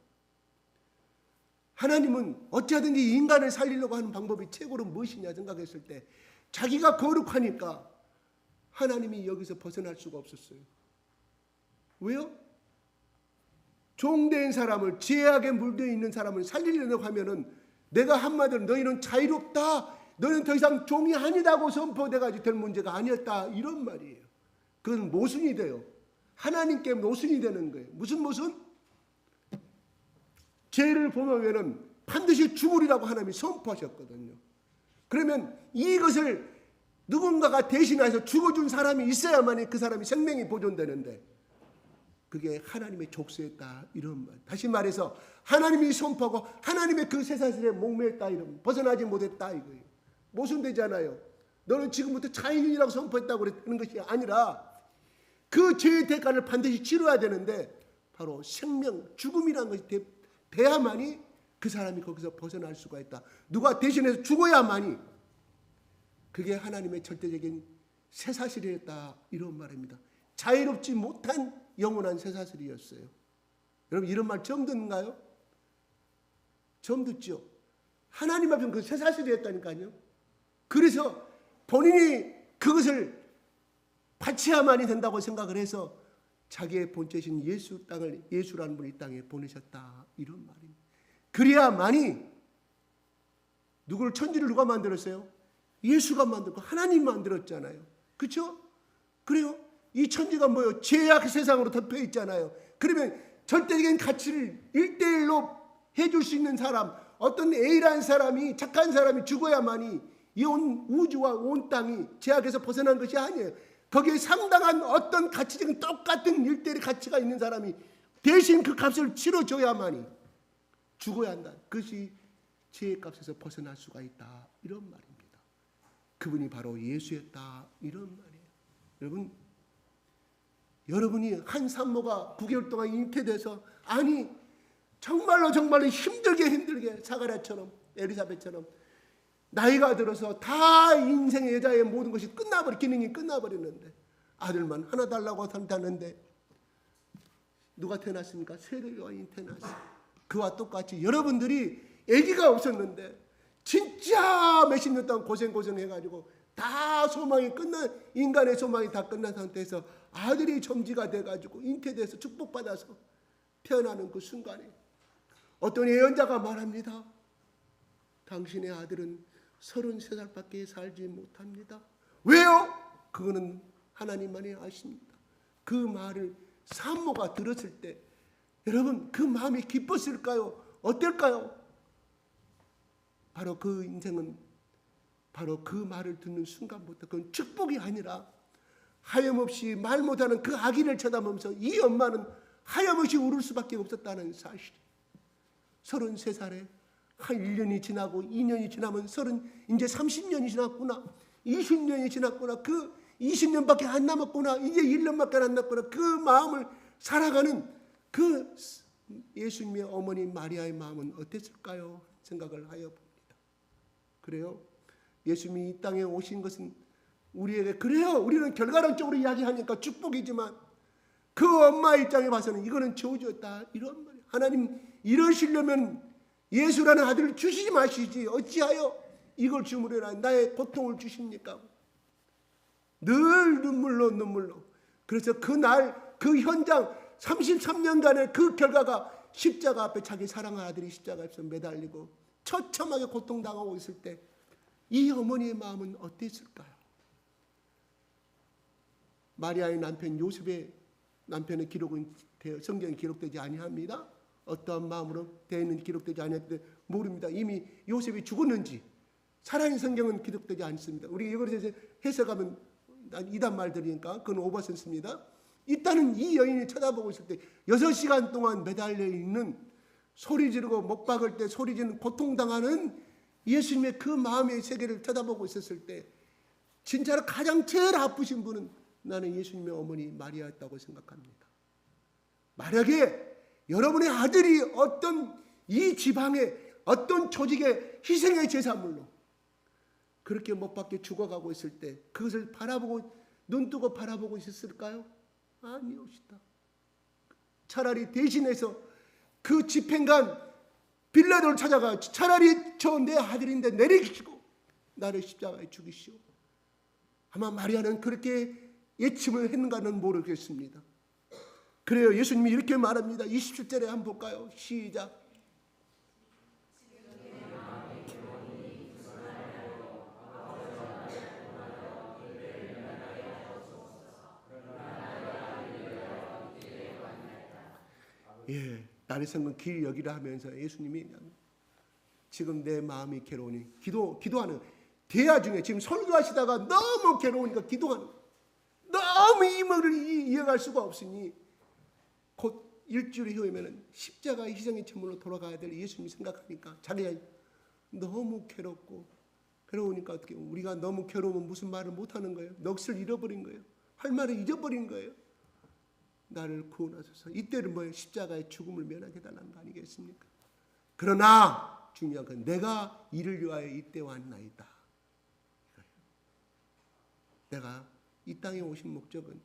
하나님은 어찌하든지 인간을 살리려고 하는 방법이 최고로 무엇이냐 생각했을 때 자기가 거룩하니까 하나님이 여기서 벗어날 수가 없었어요. 왜요? 종된 사람을, 죄악에 물들어 있는 사람을 살리려고 하면은 내가 한마디로 너희는 자유롭다, 너희는 더 이상 종이 아니다고 선포돼가지고 될 문제가 아니었다 이런 말이에요. 그건 모순이 돼요. 하나님께 모순이 되는 거예요. 무슨 모순? 죄를 범하면은 반드시 죽으리라고 하나님이 선포하셨거든요. 그러면 이것을 누군가가 대신해서 죽어준 사람이 있어야만 그 사람이 생명이 보존되는데 그게 하나님의 족쇄였다 이런 말. 다시 말해서 하나님이 선포하고 하나님의 그 쇠사슬에 목매였다 이런 벗어나지 못했다 이거예요. 모순되잖아요. 너는 지금부터 자유인이라고 선포했다고 그러는 것이 아니라 그 죄의 대가를 반드시 치러야 되는데 바로 생명, 죽음이라는 것이 돼야만이 그 사람이 거기서 벗어날 수가 있다. 누가 대신해서 죽어야만이 그게 하나님의 절대적인 쇠사슬이었다 이런 말입니다. 자유롭지 못한 영원한 쇠사슬이었어요. 여러분 이런 말 처음 듣는가요? 처음 듣죠. 하나님 앞에는 그 쇠사슬이었다니까요. 그래서 본인이 그것을 바쳐야만이 된다고 생각을 해서 자기의 본체신 예수라는 분이 이 땅에 보내셨다 이런 말입니다. 그래야만이 누구를 천지를 누가 만들었어요? 예수가 만들고 하나님 만들었잖아요. 그렇죠? 그래요? 이 천지가 뭐예요? 죄악 세상으로 덮여 있잖아요. 그러면 절대적인 가치를 1대1로 해줄 수 있는 사람, 어떤 A라는 사람이 착한 사람이 죽어야만이 이 온 우주와 온 땅이 죄악에서 벗어난 것이 아니에요. 거기에 상당한 어떤 가치적인 똑같은 일대의 가치가 있는 사람이 대신 그 값을 치러줘야만이 죽어야 한다. 그것이 죄의 값에서 벗어날 수가 있다. 이런 말입니다. 그분이 바로 예수였다. 이런 말이에요. 여러분이 한 산모가 9개월 동안 잉태돼서 아니 정말로 힘들게 사가랴처럼 엘리사벳처럼 나이가 들어서 다 인생의 여자의 모든 것이 기능이 끝나버렸는데 아들만 하나 달라고 한다는데 누가 태어났습니까? 세례 요한이 태어났어요. 그와 똑같이 여러분들이 아기가 없었는데 진짜 몇십 년 동안 고생해가지고 다 인간의 소망이 다 끝난 상태에서 아들이 점지가 돼가지고 잉태돼서 축복받아서 태어나는 그 순간에 어떤 예언자가 말합니다. 당신의 아들은 33살밖에 살지 못합니다. 왜요? 그거는 하나님만이 아십니다. 그 말을 산모가 들었을 때 여러분 그 마음이 기뻤을까요? 어떨까요? 바로 그 인생은 바로 그 말을 듣는 순간부터 그건 축복이 아니라 하염없이 말 못하는 그 아기를 쳐다보면서 이 엄마는 하염없이 울을 수밖에 없었다는 사실. 33살에 한 1년이 지나고 2년이 지나면 이제 30년이 지났구나. 20년이 지났구나. 그 20년밖에 안 남았구나. 이제 1년밖에 안 남았구나. 그 마음을 살아가는 그 예수님의 어머니 마리아의 마음은 어땠을까요? 생각을 하여 봅니다. 그래요? 예수님이 이 땅에 오신 것은 우리에게 그래요. 우리는 결과론적으로 이야기하니까 축복이지만 그 엄마 입장에 봐서는 이거는 저주였다. 이런 말이에요. 하나님 이러시려면 예수라는 아들을 주시지 마시지 어찌하여 이걸 주무려라 나의 고통을 주십니까? 늘 눈물로. 그래서 그날 그 현장 33년간의 그 결과가 십자가 앞에 자기 사랑하는 아들이 십자가 앞에서 매달리고 처참하게 고통당하고 있을 때 이 어머니의 마음은 어땠을까요? 마리아의 남편 요셉의 남편의 기록은 성경에 기록되지 아니합니다. 어떠한 마음으로 되어 있는 기록되지 아니했는데 모릅니다. 이미 요셉이 죽었는지 살아있는 성경은 기록되지 않습니다. 우리 이거에 대해서 해석하면 이단 말들이니까 그건 오버센스입니다. 일단은 이 여인이 쳐다보고 있을 때 6시간 동안 매달려 있는 소리 지르고 목 박을 때 소리 지르는 고통당하는 예수님의 그 마음의 세계를 쳐다보고 있었을 때 진짜로 가장 제일 아프신 분은 나는 예수님의 어머니 마리아였다고 생각합니다. 만약에 여러분의 아들이 어떤 이 지방의 어떤 조직의 희생의 제사물로 그렇게 못 박혀 죽어가고 있을 때 그것을 눈뜨고 바라보고 있었을까요? 아니옵시다. 차라리 대신해서 그 집행관 빌라도를 찾아가 차라리 저 내 아들인데 내리시고 나를 십자가에 죽이시오. 아마 마리아는 그렇게 예침을 했는가는 모르겠습니다. 그래요. 예수님이 이렇게 말합니다. 27절에 한번 볼까요? 시작. 예, 나를 섬긴 길 여기라 하면서 예수님이 지금 내 마음이 괴로우니 기도하는 대화 중에 지금 설교하시다가 너무 괴로우니까 기도하는 너무 이 말을 이어갈 수가 없으니 곧 일주일 후에는 십자가의 희생의 제물로 돌아가야 될 예수님 생각하니까 자기가 너무 괴로우니까 어떻게 우리가 너무 괴로우면 무슨 말을 못하는 거예요? 넋을 잃어버린 거예요. 할 말을 잊어버린 거예요. 나를 구원하소서. 이때는 뭐예요? 십자가의 죽음을 면하게 해달라는 거 아니겠습니까? 그러나 중요한 건 내가 이를 위하여 이때 왔나이다. 내가 이 땅에 오신 목적은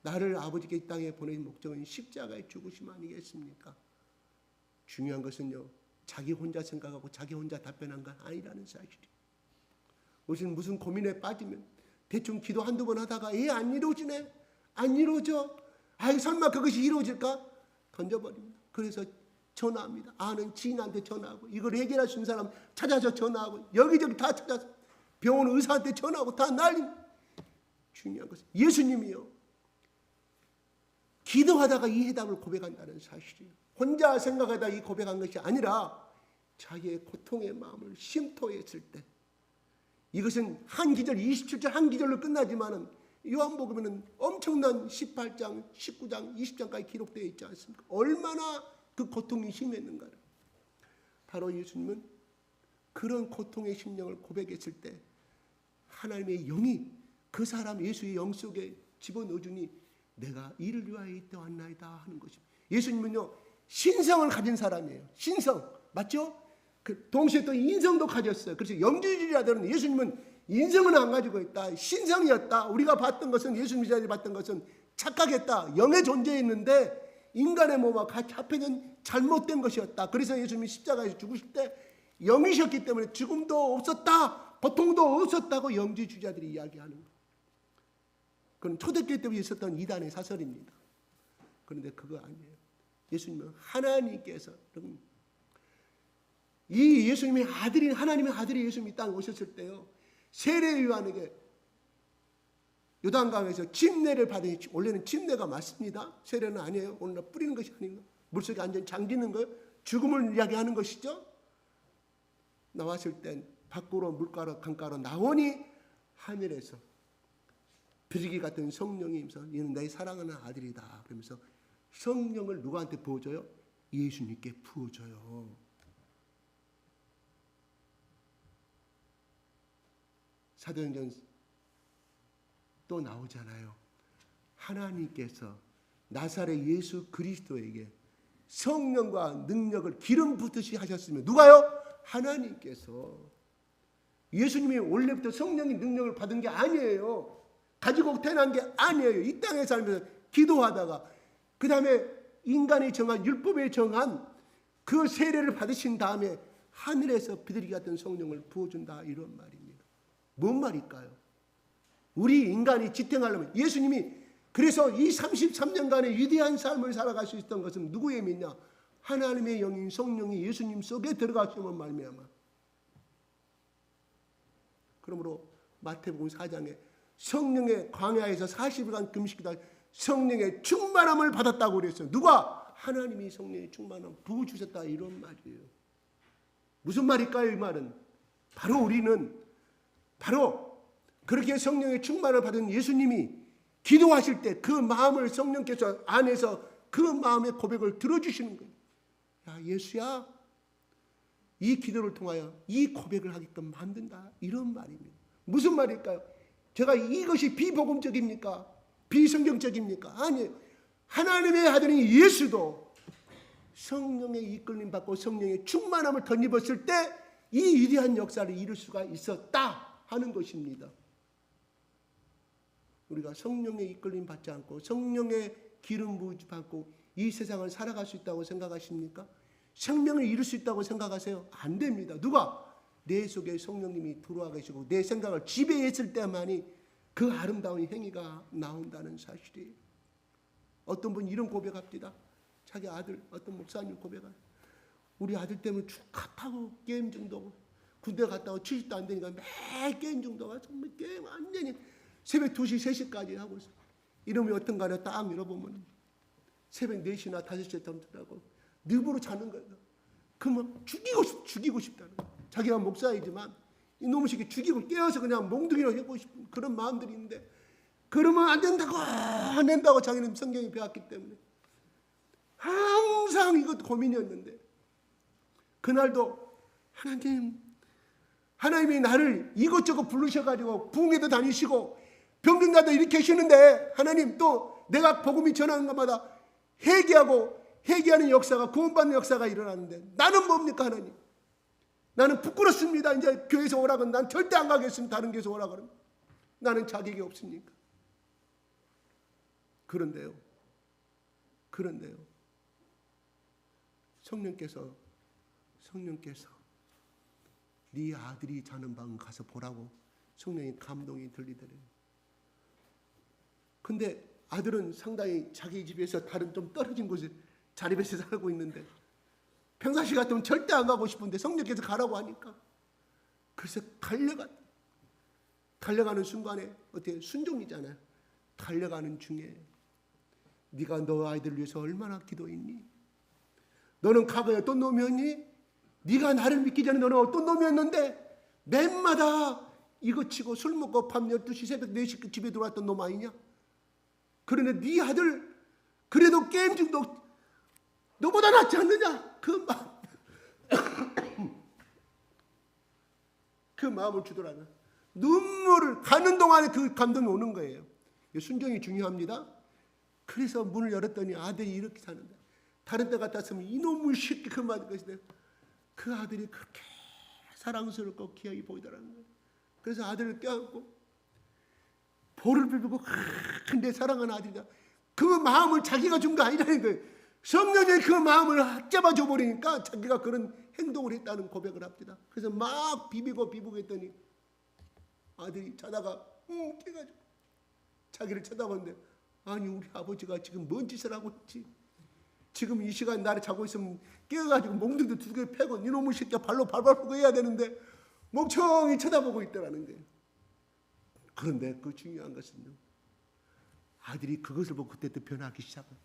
나를 아버지께 이 땅에 보내신 목적은 십자가의 죽으심 아니겠습니까? 중요한 것은요. 자기 혼자 생각하고 자기 혼자 답변한 건 아니라는 사실이에요. 우리는 무슨 고민에 빠지면 대충 기도 한두 번 하다가 안 이루어지네. 안 이루어져. 설마 그것이 이루어질까? 던져버립니다. 그래서 전화합니다. 아는 지인한테 전화하고 이걸 해결할 수 있는 사람 찾아서 전화하고 여기저기 다 찾아서 병원 의사한테 전화하고 다 난립니다. 중요한 것은 예수님이요. 기도하다가 이 해답을 고백한다는 사실이에요. 혼자 생각하다 이 고백한 것이 아니라 자기의 고통의 마음을 심토했을 때 이것은 한 기절 27절 한 기절로 끝나지만은 요한복음에는 엄청난 18장, 19장, 20장까지 기록되어 있지 않습니까? 얼마나 그 고통이 심했는가를. 바로 예수님은 그런 고통의 심령을 고백했을 때 하나님의 영이 그 사람 예수의 영 속에 집어넣어주니 내가 이를 위하여 이때 왔나이다 하는 것입니다. 예수님은요 신성을 가진 사람이에요. 신성 맞죠? 그 동시에 또 인성도 가졌어요. 그래서 영지주의자들은 예수님은 인성은 안 가지고 있다. 신성이었다. 우리가 봤던 것은 예수님 시대에 봤던 것은 착각했다. 영의 존재였는데 인간의 몸과 같이 합해진 잘못된 것이었다. 그래서 예수님이 십자가에서 죽으실 때 영이셨기 때문에 죽음도 없었다. 고통도 없었다고 영지주의자들이 이야기하는 거예요. 그건 초대교회 때부터 있었던 이단의 사설입니다. 그런데 그거 아니에요. 예수님은 하나님께서 이 예수님의 아들인 하나님의 아들이 예수님이 땅에 오셨을 때요. 세례 요한에게 요단강에서 침례를 받으니 원래는 침례가 맞습니다. 세례는 아니에요. 오늘날 뿌리는 것이 아닌가. 물속에 완전히 잠기는 거예요. 죽음을 이야기하는 것이죠. 나왔을 땐 밖으로 물가로 강가로 나오니 하늘에서 비둘기 같은 성령이 임서 이는 내 사랑하는 아들이다. 그러면서 성령을 누구한테 부어줘요? 예수님께 부어줘요. 사도행전 또 나오잖아요. 하나님께서 나사렛 예수 그리스도에게 성령과 능력을 기름 붓듯이 하셨으면 누가요? 하나님께서. 예수님이 원래부터 성령의 능력을 받은 게 아니에요. 가지고 태어난 게 아니에요. 이 땅에 살면서 기도하다가 그 다음에 인간이 정한 율법에 정한 그 세례를 받으신 다음에 하늘에서 비둘기 같은 성령을 부어준다 이런 말입니다. 뭔 말일까요? 우리 인간이 지탱하려면 예수님이 그래서 이 33년간의 위대한 삶을 살아갈 수 있었던 것은 누구의 힘이냐? 하나님의 영인 성령이 예수님 속에 들어가시면 말미암아. 그러므로 마태복음 4장에 성령의 광야에서 40일간 금식이다 성령의 충만함을 받았다고 그랬어요. 누가? 하나님이 성령의 충만함 부어주셨다 이런 말이에요. 무슨 말일까요? 이 말은 바로 우리는 바로 그렇게 성령의 충만을 받은 예수님이 기도하실 때 그 마음을 성령께서 안에서 그 마음의 고백을 들어주시는 거예요. 야 예수야 이 기도를 통하여 이 고백을 하게끔 만든다 이런 말입니다. 무슨 말일까요? 제가 이것이 비복음적입니까? 비성경적입니까? 아니에요. 하나님의 아들인 예수도 성령의 이끌림 받고 성령의 충만함을 덧입었을 때 이 위대한 역사를 이룰 수가 있었다 하는 것입니다. 우리가 성령의 이끌림 받지 않고 성령의 기름 부으지 않고 이 세상을 살아갈 수 있다고 생각하십니까? 생명을 이룰 수 있다고 생각하세요? 안 됩니다. 누가? 내 속에 성령님이 들어와 계시고 내 생각을 지배했을 때만이 그 아름다운 행위가 나온다는 사실이에요. 어떤 분 이런 고백합니다. 자기 아들 어떤 목사님 고백할 우리 아들 때문에 축하하고 게임 중독 군대 갔다 오고 70도 안 되니까 매일 게임 중독가 정말 게임 완전히 새벽 2시 3시까지 하고 있어요. 이름이 어떤 간에 딱 밀어보면 새벽 4시나 5시에 잠들라고 늪으로 자는 거예요. 그러면 죽이고 싶다는 거예요. 자기가 목사이지만 이놈의 새끼 죽이고 깨어서 그냥 몽둥이로 해보고 싶은 그런 마음들이 있는데 그러면 안 된다고 자기는 성경이 배웠기 때문에 항상 이것도 고민이었는데 그날도 하나님이 나를 이것저것 부르셔가지고 부흥회도 다니시고 병든 자도 일으키시는데 하나님 또 내가 복음이 전하는 것마다 회개하는 역사가 구원받는 역사가 일어나는데 나는 뭡니까 하나님? 나는 부끄럽습니다. 이제 교회에서 오라고 난 절대 안 가겠습니다. 다른 교회에서 오라고 그러면 나는 자격이 없으니까. 그런데요. 성령께서 네 아들이 자는 방 가서 보라고 성령의 감동이 들리더래요. 근데 아들은 상당히 자기 집에서 다른 좀 떨어진 곳에 자립해서 살고 있는데 평상시 같으면 절대 안 가고 싶은데 성령께서 가라고 하니까 그래서 달려가는 순간에 어떻게 순종이잖아요. 달려가는 중에 네가 너 아이들을 위해서 얼마나 기도했니? 너는 과거에 어떤 놈이었니? 네가 나를 믿기 전에 너는 어떤 놈이었는데 맨마다 이거 치고 술 먹고 밤 12시 새벽 4시 집에 들어왔던 놈 아니냐? 그런데 네 아들 그래도 게임 중독 너보다 낫지 않느냐? 그 마음을 주더라는 눈물을 가는 동안에 그 감동이 오는 거예요. 순종이 중요합니다. 그래서 문을 열었더니 아들이 이렇게 사는데 다른 데 같았으면 이놈의 새끼 그 말 것인데 그 아들이 그렇게 사랑스럽고 귀하게 보이더라는 거예요. 그래서 아들을 껴안고 볼을 비비고 근데 사랑하는 아들이다. 그 마음을 자기가 준 거 아니라는 거예요. 성령이 그 마음을 잡아줘 버리니까 자기가 그런 행동을 했다는 고백을 합니다. 그래서 막 비비고 했더니 아들이 자다가 깨가지고 자기를 쳐다보는데 아니 우리 아버지가 지금 뭔 짓을 하고 있지? 지금 이 시간 나를 자고 있으면 깨어가지고 몽둥이도 2개 패고 이놈의 새끼야 발로 밟아보고 해야 되는데 멍청히 쳐다보고 있더라는 거예요. 그런데 그 중요한 것은요. 아들이 그것을 보고 그때부터 변하기 시작합니다.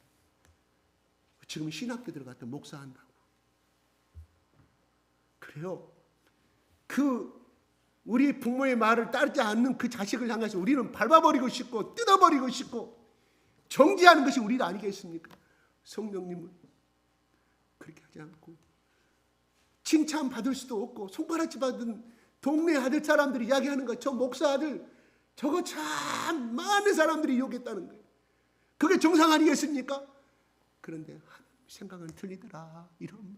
지금 신학교 들어갔다 목사한다고. 그래요. 우리 부모의 말을 따르지 않는 그 자식을 향해서 우리는 밟아버리고 싶고 뜯어버리고 싶고 정지하는 것이 우리 일 아니겠습니까? 성령님은 그렇게 하지 않고 칭찬받을 수도 없고 손가락질 받은 동네 아들 사람들이 이야기하는 거 저 목사 아들 저거 참 많은 사람들이 욕했다는 거예요. 그게 정상 아니겠습니까? 그런데 하나님 생각은 틀리더라. 이런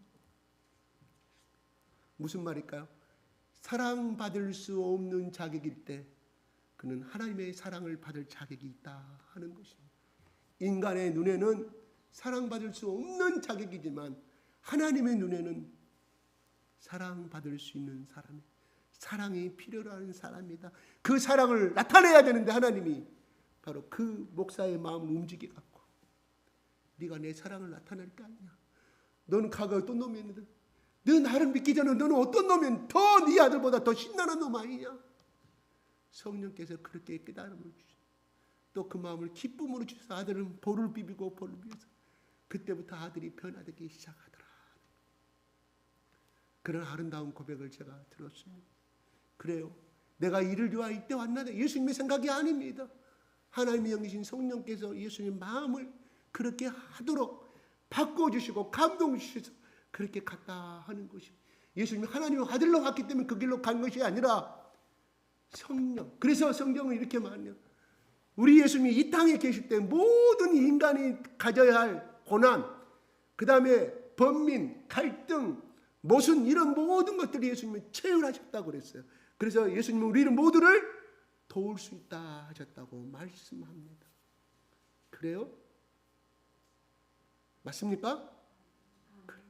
무슨 말일까요? 사랑받을 수 없는 자격일 때 그는 하나님의 사랑을 받을 자격이 있다 하는 것입니다. 인간의 눈에는 사랑받을 수 없는 자격이지만 하나님의 눈에는 사랑받을 수 있는 사람이 사랑이 필요로 하는 사람이다. 그 사랑을 나타내야 되는데 하나님이 바로 그 목사의 마음을 움직여갖고 네가 내 사랑을 나타낼 게 아니냐. 너는 과거에 어떤 놈이었는데 너 나를 믿기 전에 너는 어떤 놈이었는데 더 네 아들보다 더 신나는 놈 아니냐. 성령께서 그렇게 깨달음을 주시고 또 그 마음을 기쁨으로 주셔서 아들은 볼을 비비고 그때부터 아들이 변화되기 시작하더라. 그런 아름다운 고백을 제가 들었습니다. 그래요. 내가 이를 위하여 이때 왔나? 예수님의 생각이 아닙니다. 하나님의 영이신 성령께서 예수님의 마음을 그렇게 하도록 바꿔주시고 감동 주셔서 그렇게 갔다 하는 것입니다. 예수님이 하나님의 아들로 왔기 때문에 그 길로 간 것이 아니라 성령. 그래서 성경은 이렇게 말해요. 우리 예수님이 이 땅에 계실 때 모든 인간이 가져야 할 고난, 그 다음에 번민, 갈등, 모순 이런 모든 것들이 예수님이 체휼하셨다고 그랬어요. 그래서 예수님은 우리는 모두를 도울 수 있다 하셨다고 말씀합니다. 그래요? 맞습니까? 그래요.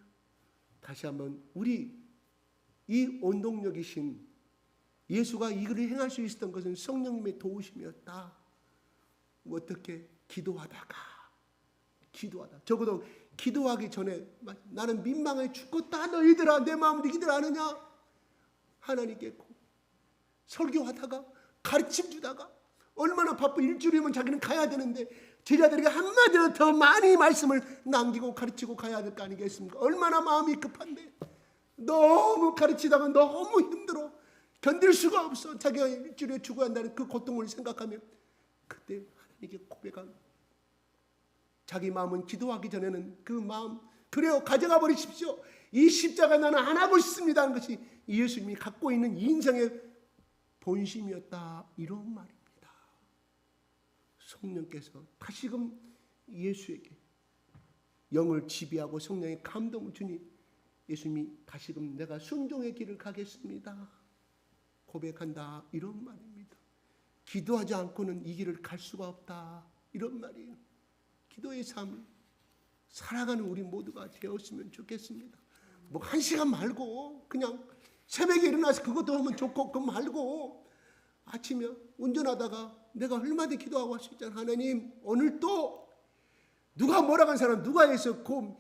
다시 한번 우리 이 원동력이신 예수가 이것을 행할 수 있었던 것은 성령님의 도우심이었다. 어떻게 기도하다가 적어도 기도하기 전에 나는 민망해 죽겠다 너희들아 내 마음을 이기들 아느냐. 하나님께 설교하다가 가르침 주다가 얼마나 바빠 일주일이면 자기는 가야 되는데 제자들에게 한마디로 더 많이 말씀을 남기고 가르치고 가야 될 거 아니겠습니까? 얼마나 마음이 급한데 너무 가르치다가 너무 힘들어 견딜 수가 없어. 자기가 일주일에 죽어야 한다는 그 고통을 생각하면 그때 하나님께 고백한 자기 마음은 기도하기 전에는 그 마음 그래요 가져가 버리십시오. 이 십자가 나는 안 하고 싶습니다 하는 것이 예수님이 갖고 있는 인생의 본심이었다 이런 말입니다. 성령께서 다시금 예수에게 영을 지배하고 성령의 감동을 주니 예수님이 다시금 내가 순종의 길을 가겠습니다 고백한다 이런 말입니다. 기도하지 않고는 이 길을 갈 수가 없다 이런 말이에요. 기도의 삶을 살아가는 우리 모두가 되었으면 좋겠습니다. 뭐 1시간 말고 그냥 새벽에 일어나서 그것도 하면 좋고 그거 말고 아침에 운전하다가 내가 얼마나 기도하고 할 수 있잖아. 하나님 오늘 또 누가 뭐라고 한 사람 누가 해서 그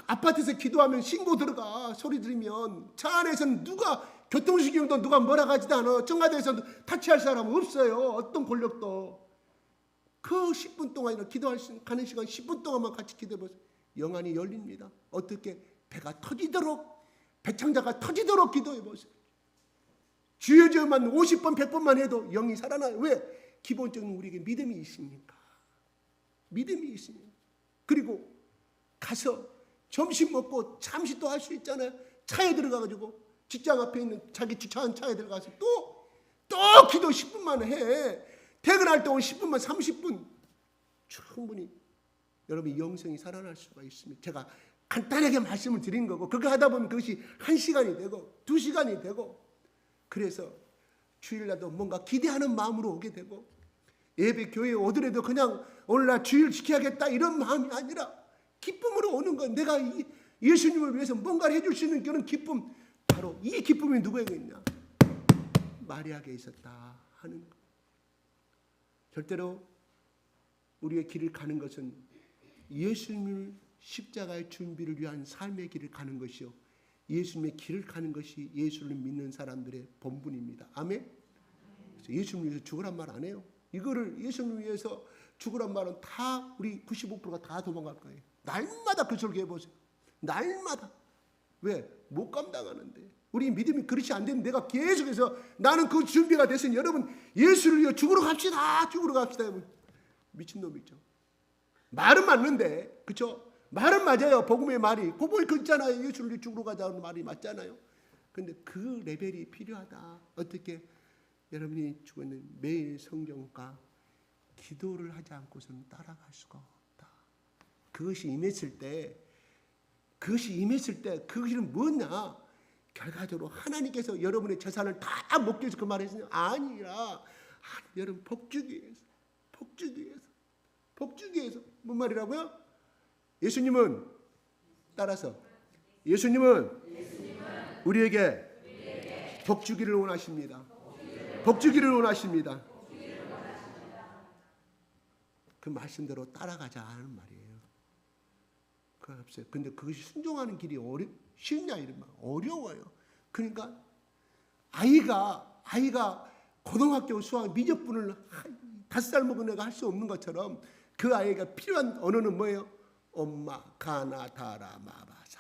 아파트에서 기도하면 신고 들어가 소리 들으면 차 안에서는 누가 교통시경도 누가 뭐라고 하지도 않아. 청와대에서도 타치할 사람 없어요. 어떤 권력도. 그 10분 동안이나 가는 시간 10분 동안만 같이 기도해보세요. 영안이 열립니다. 어떻게 배가 터지도록 배창자가 터지도록 기도해보세요. 주여 주여만 50번 100번만 해도 영이 살아나요. 왜? 기본적인 우리에게 믿음이 있으니까. 믿음이 있으니까. 그리고 가서 점심 먹고 잠시 또 할 수 있잖아요. 차에 들어가가지고 직장 앞에 있는 자기 주차한 차에 들어가서 또 기도 10분만 해. 퇴근할 때 10분만 30분 충분히 여러분 영성이 살아날 수가 있습니다. 제가 간단하게 말씀을 드린 거고, 그렇게 하다 보면 그것이 1시간이 되고 2시간이 되고, 그래서 주일날도 뭔가 기대하는 마음으로 오게 되고, 예배 교회에 오더라도 그냥 오늘날 주일 지켜야겠다 이런 마음이 아니라 기쁨으로 오는 건, 내가 예수님을 위해서 뭔가를 해줄 수 있는 그런 기쁨, 바로 이 기쁨이 누구에게 있냐? 마리아에게 있었다 하는 것. 절대로 우리의 길을 가는 것은 예수님을 십자가의 준비를 위한 삶의 길을 가는 것이요, 예수님의 길을 가는 것이 예수를 믿는 사람들의 본분입니다. 아멘. 예수님을 위해서 죽으란 말 안 해요. 이거를 예수님을 위해서 죽으란 말은 다 우리 95%가 다 도망갈 거예요. 날마다 그 설교 해보세요. 날마다. 왜? 못 감당하는데. 우리 믿음이 그렇지 안 되면 내가 계속해서 나는 그 준비가 됐으니 여러분 예수를 위해 죽으러 갑시다. 죽으러 갑시다. 미친놈이죠. 말은 맞는데, 그렇죠? 말은 맞아요. 복음의 말이. 복음이 그렇잖아요. 예수를 위해 죽으러 가자는 말이 맞잖아요. 근데 그 레벨이 필요하다. 어떻게? 여러분이 죽었는 매일 성경과 기도를 하지 않고서는 따라갈 수가 없다. 그것이 임했을 때 그것은 뭐냐? 결과적으로 하나님께서 여러분의 재산을 다 먹기 위해서 그 말을 했으냐? 아니라 여러분 복주기 위해서 뭔 말이라고요? 예수님은 따라서 예수님은 우리에게 복주기를 원하십니다. 복주기를 원하십니다. 그 말씀대로 따라가자 하는 말이에요. 그거 없어요. 근데 그것이 순종하는 길이 쉽냐 이런 말 어려워요. 그러니까 아이가 고등학교 수학 미적분을 5살 먹은 애가 할 수 없는 것처럼 그 아이가 필요한 언어는 뭐예요? 엄마 가나다라 마바사.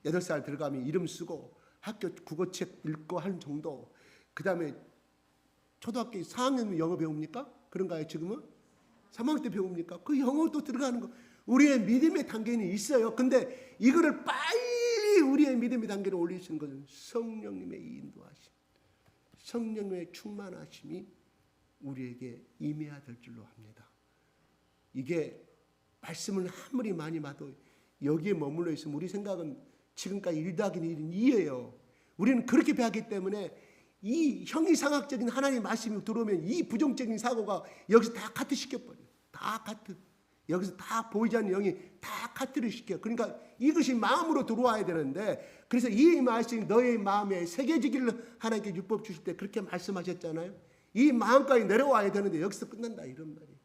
8살 들어가면 이름 쓰고 학교 국어책 읽고 하는 정도. 그 다음에 초등학교 4학년 영어 배웁니까? 그런가요 지금은? 3학년 때 배웁니까? 그 영어도 들어가는 거. 우리의 믿음의 단계는 있어요. 근데 이거를 빨리 우리의 믿음의 단계로 올리시는 것은 성령님의 인도하심, 성령님의 충만하심이 우리에게 임해야 될 줄로 합니다. 이게 말씀을 아무리 많이 봐도 여기에 머물러 있으면 우리 생각은 지금까지 1 더하기 1은 2예요. 우리는 그렇게 배웠기 때문에 이 형이상학적인 하나님의 말씀이 들어오면 이 부정적인 사고가 여기서 다 카트 시켜버려요. 다 카트. 여기서 다 보이지 않는 영이 다 카트를 시켜요. 그러니까 이것이 마음으로 들어와야 되는데, 그래서 이 말씀이 너의 마음에 새겨지기를 하나님께 율법 주실 때 그렇게 말씀하셨잖아요. 이 마음까지 내려와야 되는데 여기서 끝난다 이런 말이에요.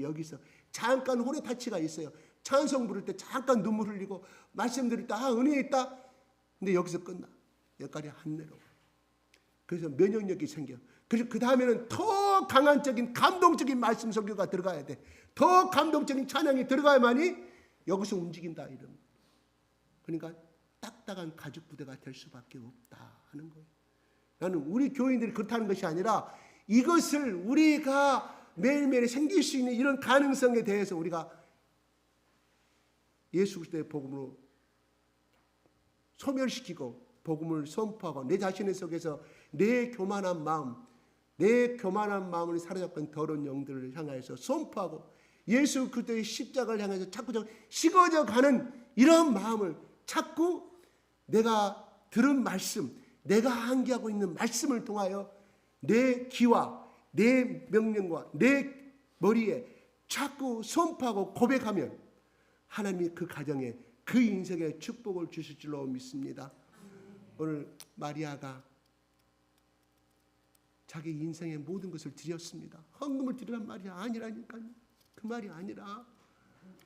여기서 잠깐 혼의 타치가 있어요. 찬송 부를 때 잠깐 눈물 흘리고 말씀 드릴 때 은혜 있다. 근데 여기서 끝나. 여기까지 안 내려와. 그래서 면역력이 생겨. 그래서 그 다음에는 더 강한적인 감동적인 말씀 설교가 들어가야 돼. 더 감동적인 찬양이 들어가야만이 여기서 움직인다 이런. 그러니까 딱딱한 가죽 부대가 될 수밖에 없다 하는 거예요. 나는 우리 교인들이 그렇다는 것이 아니라 이것을 우리가 매일매일 생길 수 있는 이런 가능성에 대해서 우리가 예수 그리스도의 복음으로 소멸시키고 복음을 선포하고 내 자신의 속에서 내 교만한 마음을 사로잡은 더러운 영들을 향해서 선포하고 예수 그리스도의 십자가를 향해서 자꾸 식어져 가는 이런 마음을 자꾸 내가 들은 말씀, 내가 함께하고 있는 말씀을 통하여 내 귀와 내 명령과 내 머리에 자꾸 선포하고 고백하면 하나님이 그 가정에 그 인생에 축복을 주실 줄로 믿습니다. 오늘 마리아가 자기 인생의 모든 것을 드렸습니다. 헌금을 드리란 말이 아니라니까요. 그 말이 아니라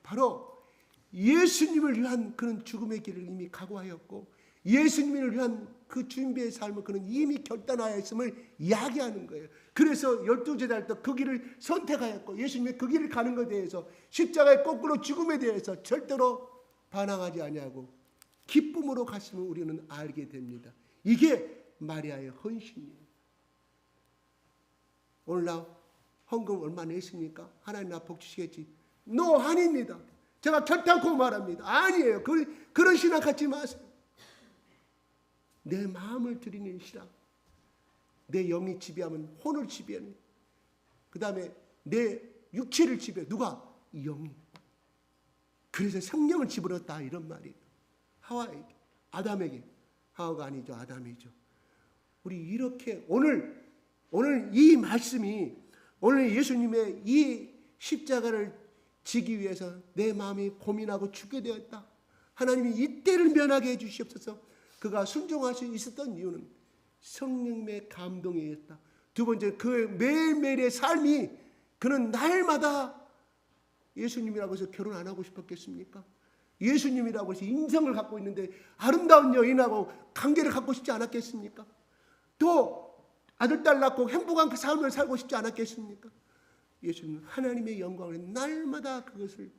바로 예수님을 위한 그런 죽음의 길을 이미 각오하였고 예수님을 위한 그 준비의 삶을 그는 이미 결단하였음을 이야기하는 거예요. 그래서 12제자를 또 그 길을 선택하였고 예수님의 그 길을 가는 것에 대해서 십자가의 거꾸로 죽음에 대해서 절대로 반항하지 아니하고 기쁨으로 갔음을 우리는 알게 됩니다. 이게 마리아의 헌신이에요. 오늘 나 헌금 얼마 냈습니까? 하나님 나 복 주시겠지? 아닙니다. 제가 결단코 말합니다. 아니에요. 그런 신앙 갖지 마세요. 내 마음을 드리는 신앙. 내 영이 지배하면 혼을 지배하는. 그 다음에 내 육체를 지배해. 누가? 영이. 그래서 성령을 집어넣었다 이런 말이에요. 하와에게, 아담에게. 하와가 아니죠. 아담이죠. 우리 이렇게 오늘 이 말씀이 오늘 예수님의 이 십자가를 지기 위해서 내 마음이 고민하고 죽게 되었다. 하나님이 이때를 면하게 해주시옵소서. 그가 순종할 수 있었던 이유는 성령의 감동이었다. 두 번째, 그 매일매일의 삶이 그는 날마다 예수님이라고 해서 결혼 안 하고 싶었겠습니까? 예수님이라고 해서 인성을 갖고 있는데 아름다운 여인하고 관계를 갖고 싶지 않았겠습니까? 또 아들, 딸 낳고 행복한 그 삶을 살고 싶지 않았겠습니까? 예수님은 하나님의 영광을 날마다 그것을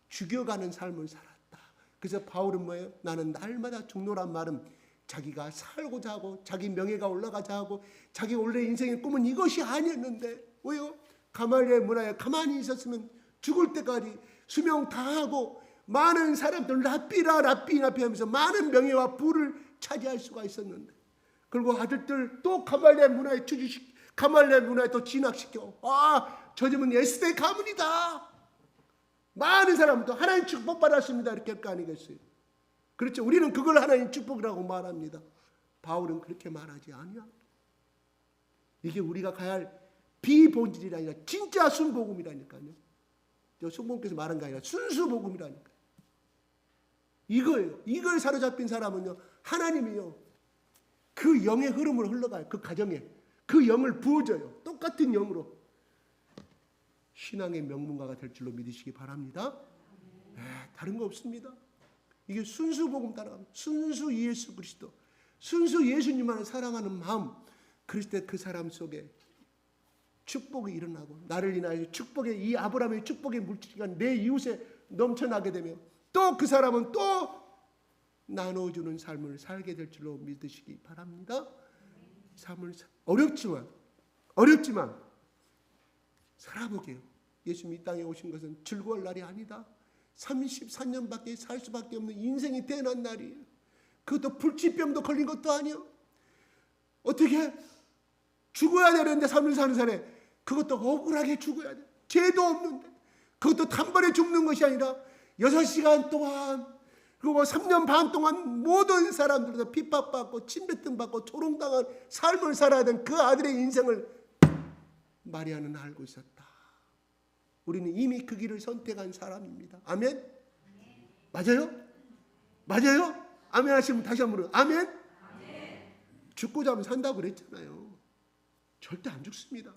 죽여가는 삶을 살았다. 그래서 바울은 뭐예요? 나는 날마다 죽노란 말은 자기가 살고자 하고 자기 명예가 올라가자 하고 자기 원래 인생의 꿈은 이것이 아니었는데 왜요? 가말리엘 문화에 가만히 있었으면 죽을 때까지 수명 다하고 많은 사람들 랍비 하면서 많은 명예와 부를 차지할 수가 있었는데 그리고 아들들 또 가말리엘 문화에 가말리엘 문화에 또 진학시켜 저 집은 에스더의 가문이다. 많은 사람도 하나님 축복받았습니다 이렇게 할 거 아니겠어요? 그렇죠. 우리는 그걸 하나님 축복이라고 말합니다. 바울은 그렇게 말하지 않냐. 이게 우리가 가야 할 비본질이 아니라 진짜 순복음이라니까요. 저 순복음께서 말한 게 아니라 순수복음이라니까요. 이거예요. 이걸 사로잡힌 사람은요, 하나님이요, 그 영의 흐름으로 흘러가요. 그 가정에 그 영을 부어줘요. 똑같은 영으로 신앙의 명문가가 될 줄로 믿으시기 바랍니다. 다른 거 없습니다. 이게 순수 복음 따라갑니다. 순수 예수 그리스도, 순수 예수님만을 사랑하는 마음. 그럴 때 그 사람 속에 축복이 일어나고 나를 인하여 축복의 이 아브라함의 축복의 물질이 내 이웃에 넘쳐나게 되며 또 그 사람은 또 나눠주는 삶을 살게 될 줄로 믿으시기 바랍니다. 삶을 어렵지만 살아보게요. 예수님이 이 땅에 오신 것은 즐거울 날이 아니다. 34년밖에 살 수밖에 없는 인생이 대단한 날이에요. 그것도 불치병도 걸린 것도 아니에요. 어떻게 죽어야 되는데 삶을 사는 사람에 그것도 억울하게 죽어야 돼. 죄도 없는데 그것도 단번에 죽는 것이 아니라 6시간 동안 그리고 3년 반 동안 모든 사람들도 핍박받고 침뱉음받고 조롱당한 삶을 살아야 된 그 아들의 인생을 마리아는 알고 있었다. 우리는 이미 그 길을 선택한 사람입니다. 아멘? 맞아요? 맞아요? 아멘 하시면 다시 한번 아멘? 죽고자 하면 산다고 그랬잖아요. 절대 안 죽습니다.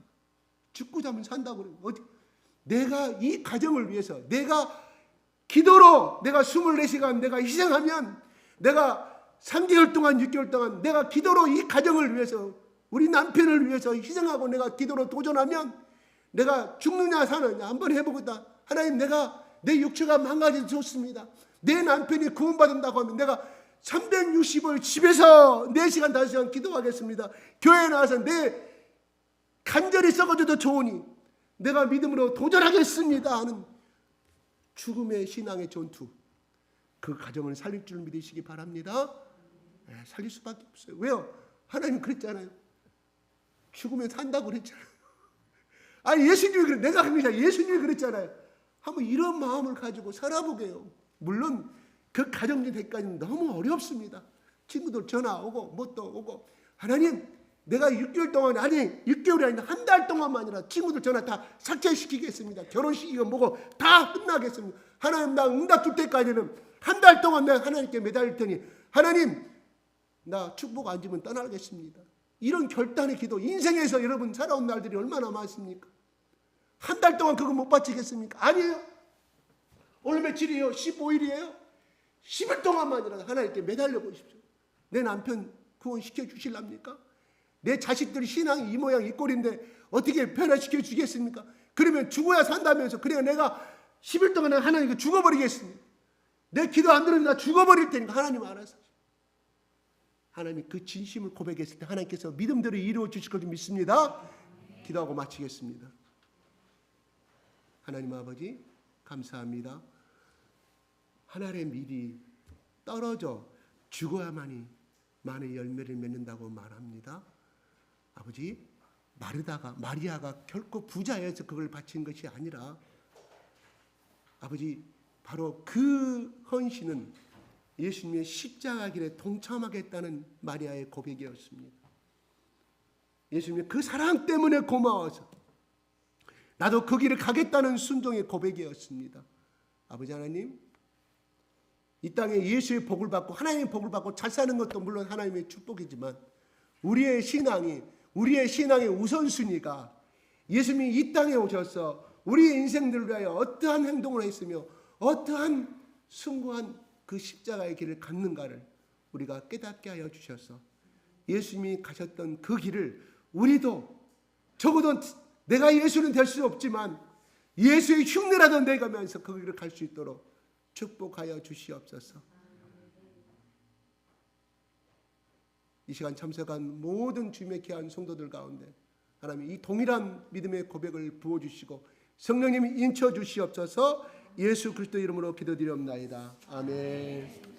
죽고자 하면 산다고 그래요. 내가 이 가정을 위해서 내가 기도로 내가 24시간 내가 희생하면 내가 3개월 동안 6개월 동안 내가 기도로 이 가정을 위해서 우리 남편을 위해서 희생하고 내가 기도로 도전하면 내가 죽느냐 사느냐 한번 해보겠다. 하나님 내가 내 육체가 망가져도 좋습니다. 내 남편이 구원받는다고 하면 내가 360일 집에서 4시간 5시간 기도하겠습니다. 교회에 나와서 내 간절히 썩어져도 좋으니 내가 믿음으로 도전하겠습니다 하는 죽음의 신앙의 전투, 그 가정을 살릴 줄 믿으시기 바랍니다. 살릴 수밖에 없어요. 왜요? 하나님 그랬잖아요. 죽으면 산다고 그랬잖아요. 아니 예수님이 그래, 내가 합니다. 예수님이 그랬잖아요. 한번 이런 마음을 가지고 살아보게요. 물론 그 가정이 되기까지는 너무 어렵습니다. 친구들 전화 오고 뭣도 오고 하나님 내가 6개월 동안 아니 6개월이 아니라 한 달 동안만이라 친구들 전화 다 삭제시키겠습니다. 결혼식이고 뭐고 다 끝나겠습니다. 하나님 나 응답 줄 때까지는 한 달 동안 내가 하나님께 매달릴 테니 하나님 나 축복 안 주면 떠나겠습니다. 이런 결단의 기도 인생에서 여러분 살아온 날들이 얼마나 많습니까? 한 달 동안 그거 못 바치겠습니까? 아니에요. 오늘 며칠이에요? 15일이에요? 10일 동안만이라도 하나님께 매달려 보십시오. 내 남편 구원시켜 주실랍니까? 내 자식들이 신앙이 이 모양 이 꼴인데 어떻게 변화시켜 주겠습니까? 그러면 죽어야 산다면서 그래 내가 10일 동안 하나님께 죽어버리겠습니다. 내 기도 안 들으면 나 죽어버릴 테니까 하나님 알아서. 하나님이 그 진심을 고백했을 때 하나님께서 믿음대로 이루어 주실 것을 믿습니다. 기도하고 마치겠습니다. 하나님 아버지 감사합니다. 하늘의 밀이 떨어져 죽어야만이 많은 열매를 맺는다고 말합니다. 아버지, 마리아가 결코 부자여서 그걸 바친 것이 아니라 아버지 바로 그 헌신은 예수님의 십자가 길에 동참하겠다는 마리아의 고백이었습니다. 예수님의 그 사랑 때문에 고마워서 나도 그 길을 가겠다는 순종의 고백이었습니다. 아버지 하나님, 이 땅에 예수의 복을 받고 하나님의 복을 받고 잘 사는 것도 물론 하나님의 축복이지만 우리의 신앙의 우선순위가 예수님이 이 땅에 오셔서 우리의 인생들을 위하여 어떠한 행동을 했으며 어떠한 숭고한 그 십자가의 길을 갔는가를 우리가 깨닫게 하여 주셔서 예수님이 가셨던 그 길을 우리도 적어도 내가 예수는 될 수 없지만 예수의 흉내라도 내가면서 그 길을 갈 수 있도록 축복하여 주시옵소서. 이 시간 참석한 모든 주님의 귀한 성도들 가운데 하나님 이 동일한 믿음의 고백을 부어주시고 성령님이 인쳐 주시옵소서. 예수 그리스도 이름으로 기도드리옵나이다. 아멘.